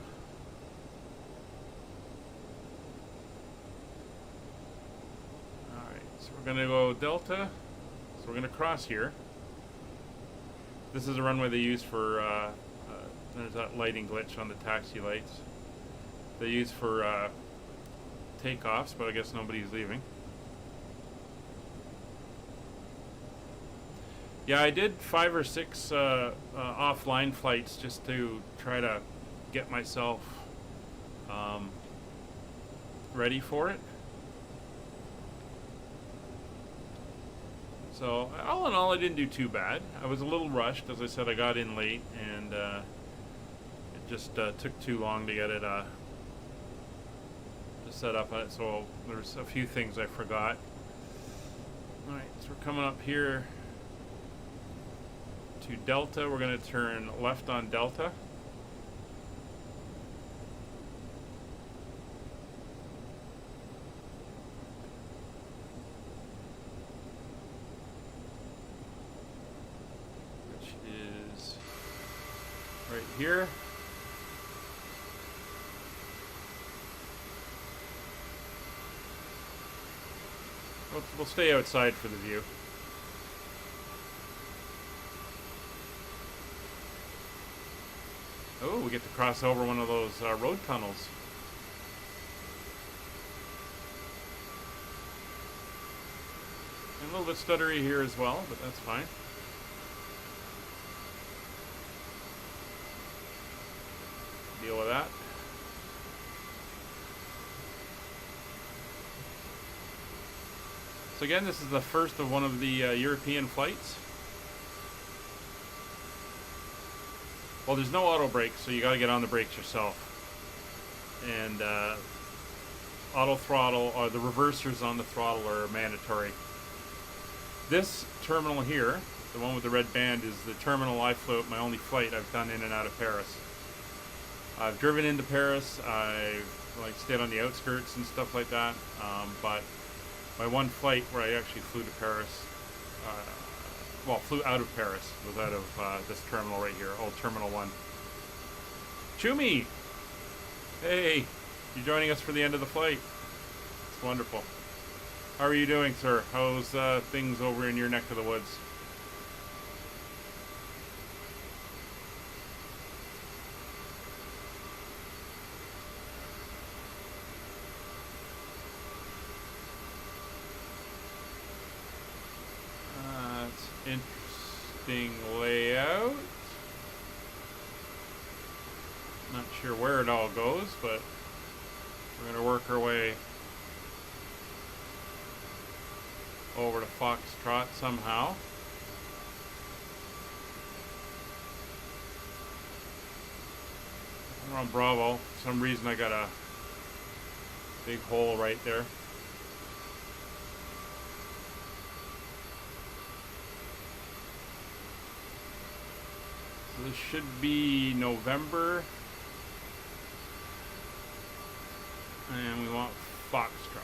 Alright, so we're gonna go Delta. So we're going to cross here. This is a runway they use for, there's that lighting glitch on the taxi lights. They use for takeoffs, but I guess nobody's leaving. Yeah, I did 5 or 6 offline flights just to try to get myself ready for it. So all in all, I didn't do too bad. I was a little rushed, as I said. I got in late, and it just took too long to get it to set up on it. So there's a few things I forgot. All right, so we're coming up here to Delta. We're going to turn left on Delta. Right here. We'll stay outside for the view. Oh, we get to cross over one of those road tunnels. And a little bit stuttery here as well, but that's fine. Deal with that. So again, this is the first of one of the European flights. Well, there's no auto brakes, so you got to get on the brakes yourself. And auto throttle, or the reversers on the throttle, are mandatory. This terminal here, the one with the red band, is the terminal I flew, my only flight I've done in and out of Paris. I've driven into Paris. I've stayed on the outskirts and stuff like that. But my one flight where I actually flew to Paris, flew out of Paris, was out of this terminal right here, old Terminal 1. Chumi! Hey, you're joining us for the end of the flight. It's wonderful. How are you doing, sir? How's things over in your neck of the woods? Interesting layout. Not sure where it all goes, but we're going to work our way over to Foxtrot somehow. We're on Bravo. For some reason I got a big hole right there. This should be November, and we want Foxtrot.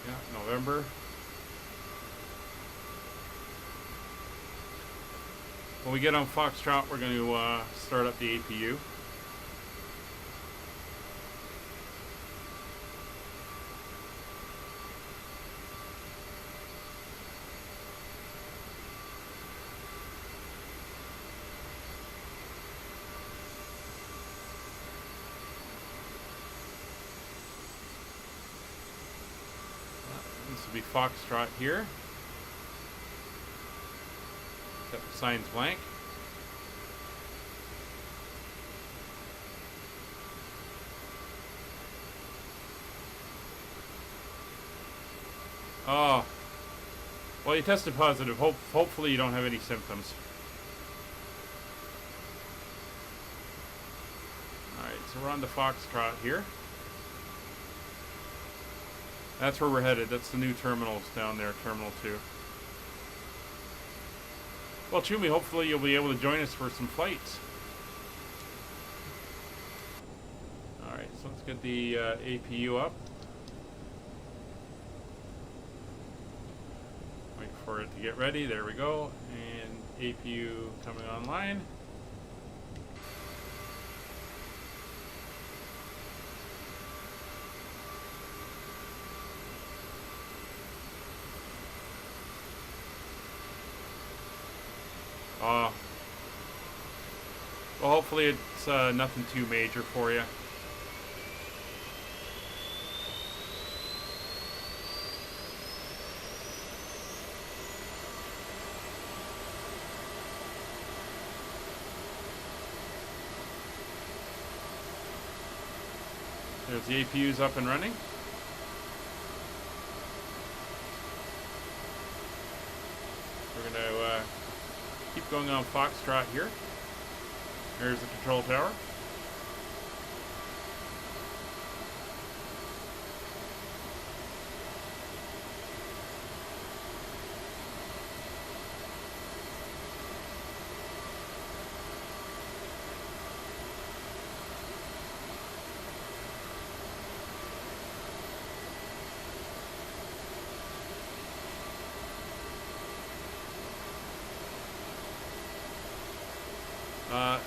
Yeah, November. When we get on Foxtrot, we're going to start up the APU. This will be Foxtrot here. Set the signs blank. Oh. Well, you tested positive. Hopefully you don't have any symptoms. Alright, so we're on the Foxtrot here. That's where we're headed. That's the new terminals down there, Terminal 2. Well, Chumi, hopefully you'll be able to join us for some flights. Alright, so let's get the APU up. Wait for it to get ready. There we go. And APU coming online. Well, hopefully it's nothing too major for you. There's the APUs up and running. We're going to keep going on Foxtrot here. There's the control tower.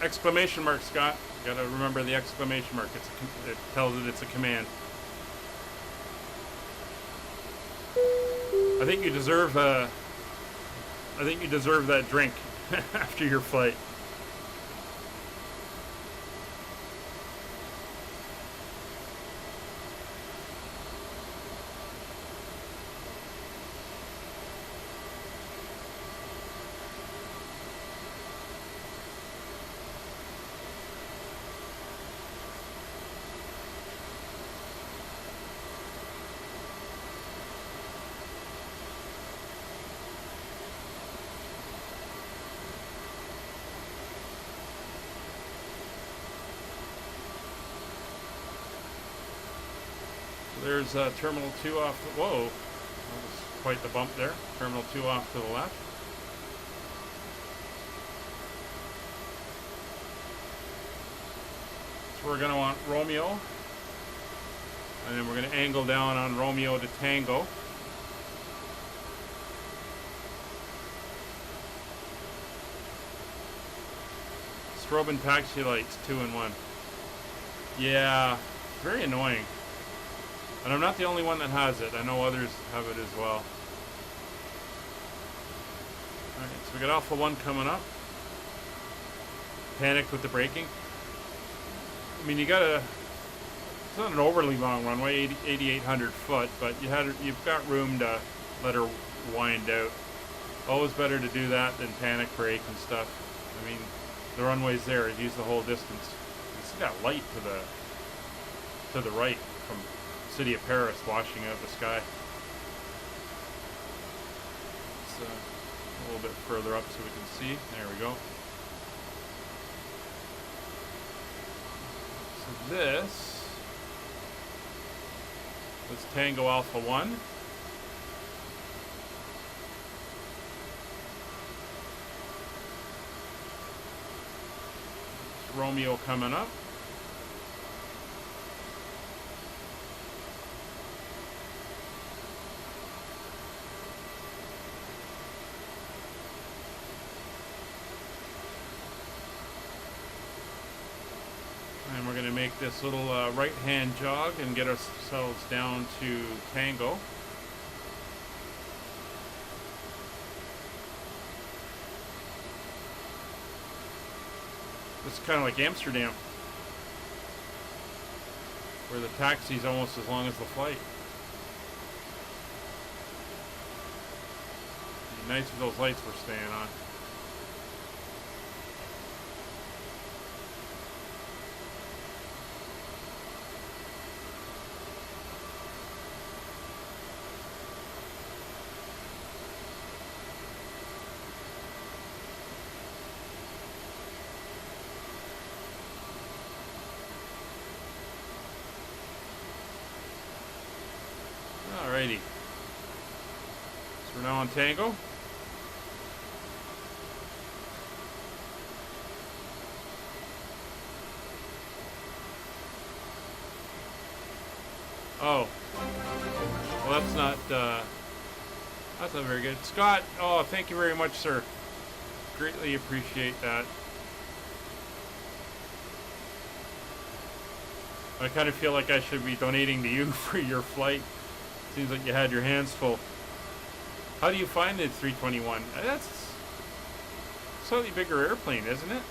Exclamation mark, Scott. You gotta remember the exclamation mark. It tells it it's a command. I think you deserve that drink after your flight. There's Terminal 2 off the... Whoa! That was quite the bump there. Terminal 2 off to the left. So we're going to want Romeo. And then we're going to angle down on Romeo to Tango. Strobe and taxi lights, 2 and 1. Yeah, very annoying. And I'm not the only one that has it. I know others have it as well. Alright, so we got Alpha 1 coming up. Panicked with the braking. I mean, you gotta... It's not an overly long runway, 8,800 foot, but you've got room to let her wind out. Always better to do that than panic brake and stuff. I mean, the runway's there. Use the whole distance. You see that light to the right from City of Paris washing out the sky. It's a little bit further up so we can see. There we go. So this was Tango Alpha 1. It's Romeo coming up. And we're going to make this little right-hand jog and get ourselves down to Tango. This is kind of like Amsterdam, where the taxi's almost as long as the flight. It'd be nice if those lights were staying on. Alrighty. So we're now on Tango. Oh. Well, that's not very good. Scott, oh, thank you very much, sir. Greatly appreciate that. I kind of feel like I should be donating to you for your flight. Seems like you had your hands full. How do you find the 321? That's a slightly bigger airplane, isn't it?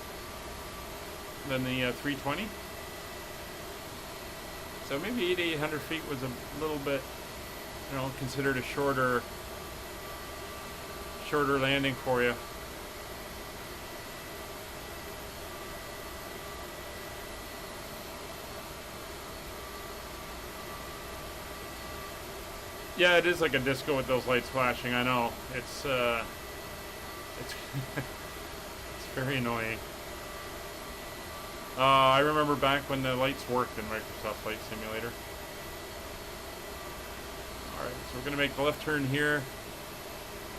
Than the 320? So maybe 8,800 feet was a little bit, you know, considered a shorter landing for you. Yeah, it is like a disco with those lights flashing. I know. It's it's very annoying. I remember back when the lights worked in Microsoft Flight Simulator. Alright, so we're going to make the left turn here,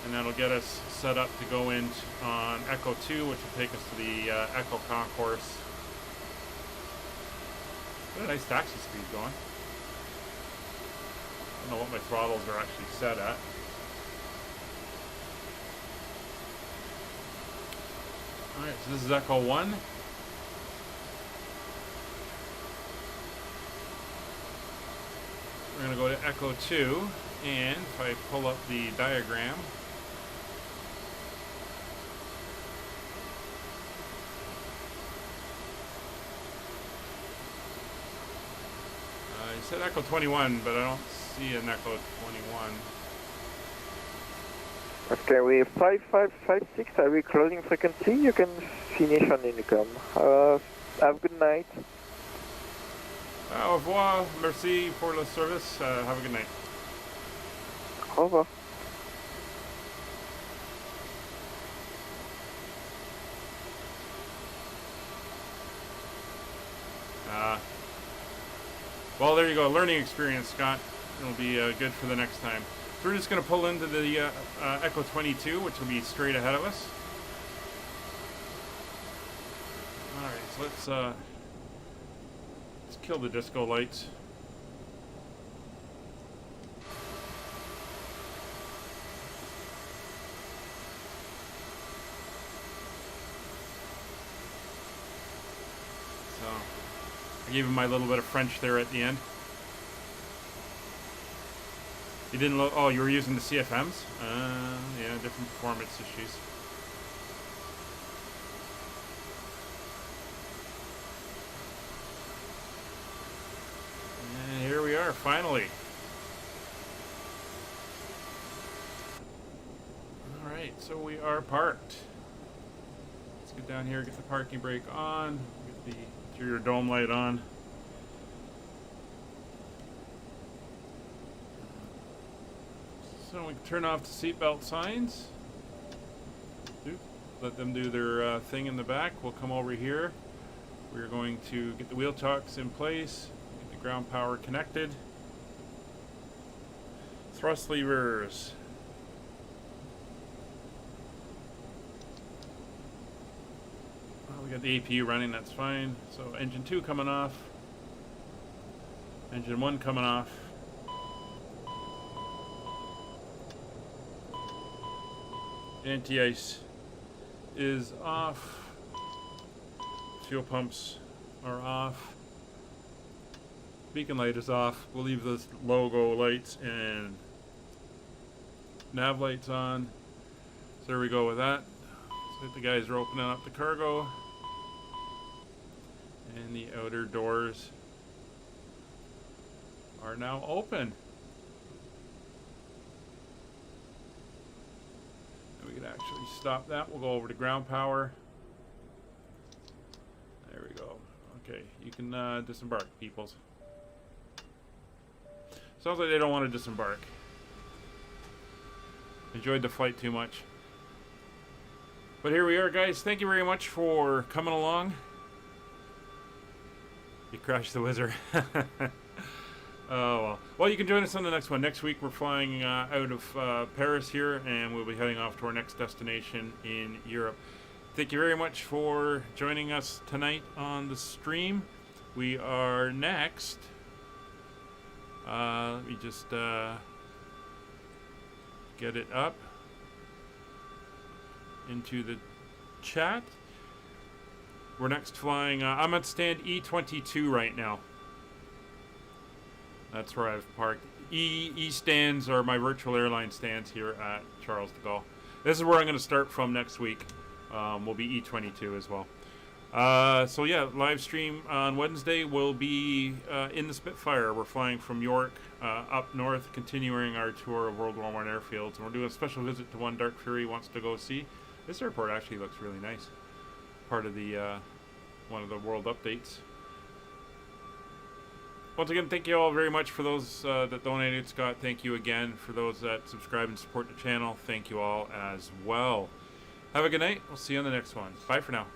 and that'll get us set up to go in on Echo 2, which will take us to the Echo concourse. Got a nice taxi speed going. I don't know what my throttles are actually set at. Alright, so this is Echo 1. We're going to go to Echo 2, and if I pull up the diagram, I said Echo 21, but I don't see an Echo 21. Okay, we 5556, are we closing frequency? You can finish on Honeycomb. Have a good night. Au revoir, merci pour le service. Have a good night. Au revoir. Well, there you go. Learning experience, Scott. It'll be good for the next time. So we're just going to pull into the Echo 22, which will be straight ahead of us. All right, so let's kill the disco lights. So I gave him my little bit of French there at the end. You didn't look. Oh, you were using the CFMs? Yeah, different performance issues. And here we are, finally. Alright, so we are parked. Let's get down here, get the parking brake on, get the interior dome light on. So we can turn off the seatbelt signs. Let them do their thing in the back. We'll come over here. We're going to get the wheel chocks in place, get the ground power connected. Thrust levers. Well, we got the APU running, that's fine. So engine 2 coming off. Engine 1 coming off. Anti-ice is off. Fuel pumps are off. Beacon light is off. We'll leave those logo lights and nav lights on. So there we go with that. So the guys are opening up the cargo. And the outer doors are now open. We can actually stop that. We'll go over to ground power. There we go. Okay, you can disembark, peoples. Sounds like they don't want to disembark. Enjoyed the flight too much. But here we are, guys. Thank you very much for coming along. You crashed the Whizzer. Oh, well. Well, you can join us on the next one. Next week, we're flying out of Paris here, and we'll be heading off to our next destination in Europe. Thank you very much for joining us tonight on the stream. We are next. Let me just get it up into the chat. We're next flying. I'm at stand E22 right now. That's where I've parked. E stands are my virtual airline stands here at Charles de Gaulle. This is where I'm going to start from next week. We'll be E22 as well. So yeah, live stream on Wednesday will be in the Spitfire. We're flying from York up north, continuing our tour of World War I airfields. And we're doing a special visit to one Dark Fury wants to go see. This airport actually looks really nice. Part of the one of the world updates. Once again, thank you all very much for those that donated. Scott, thank you again. For those that subscribe and support the channel, thank you all as well. Have a good night. We'll see you on the next one. Bye for now.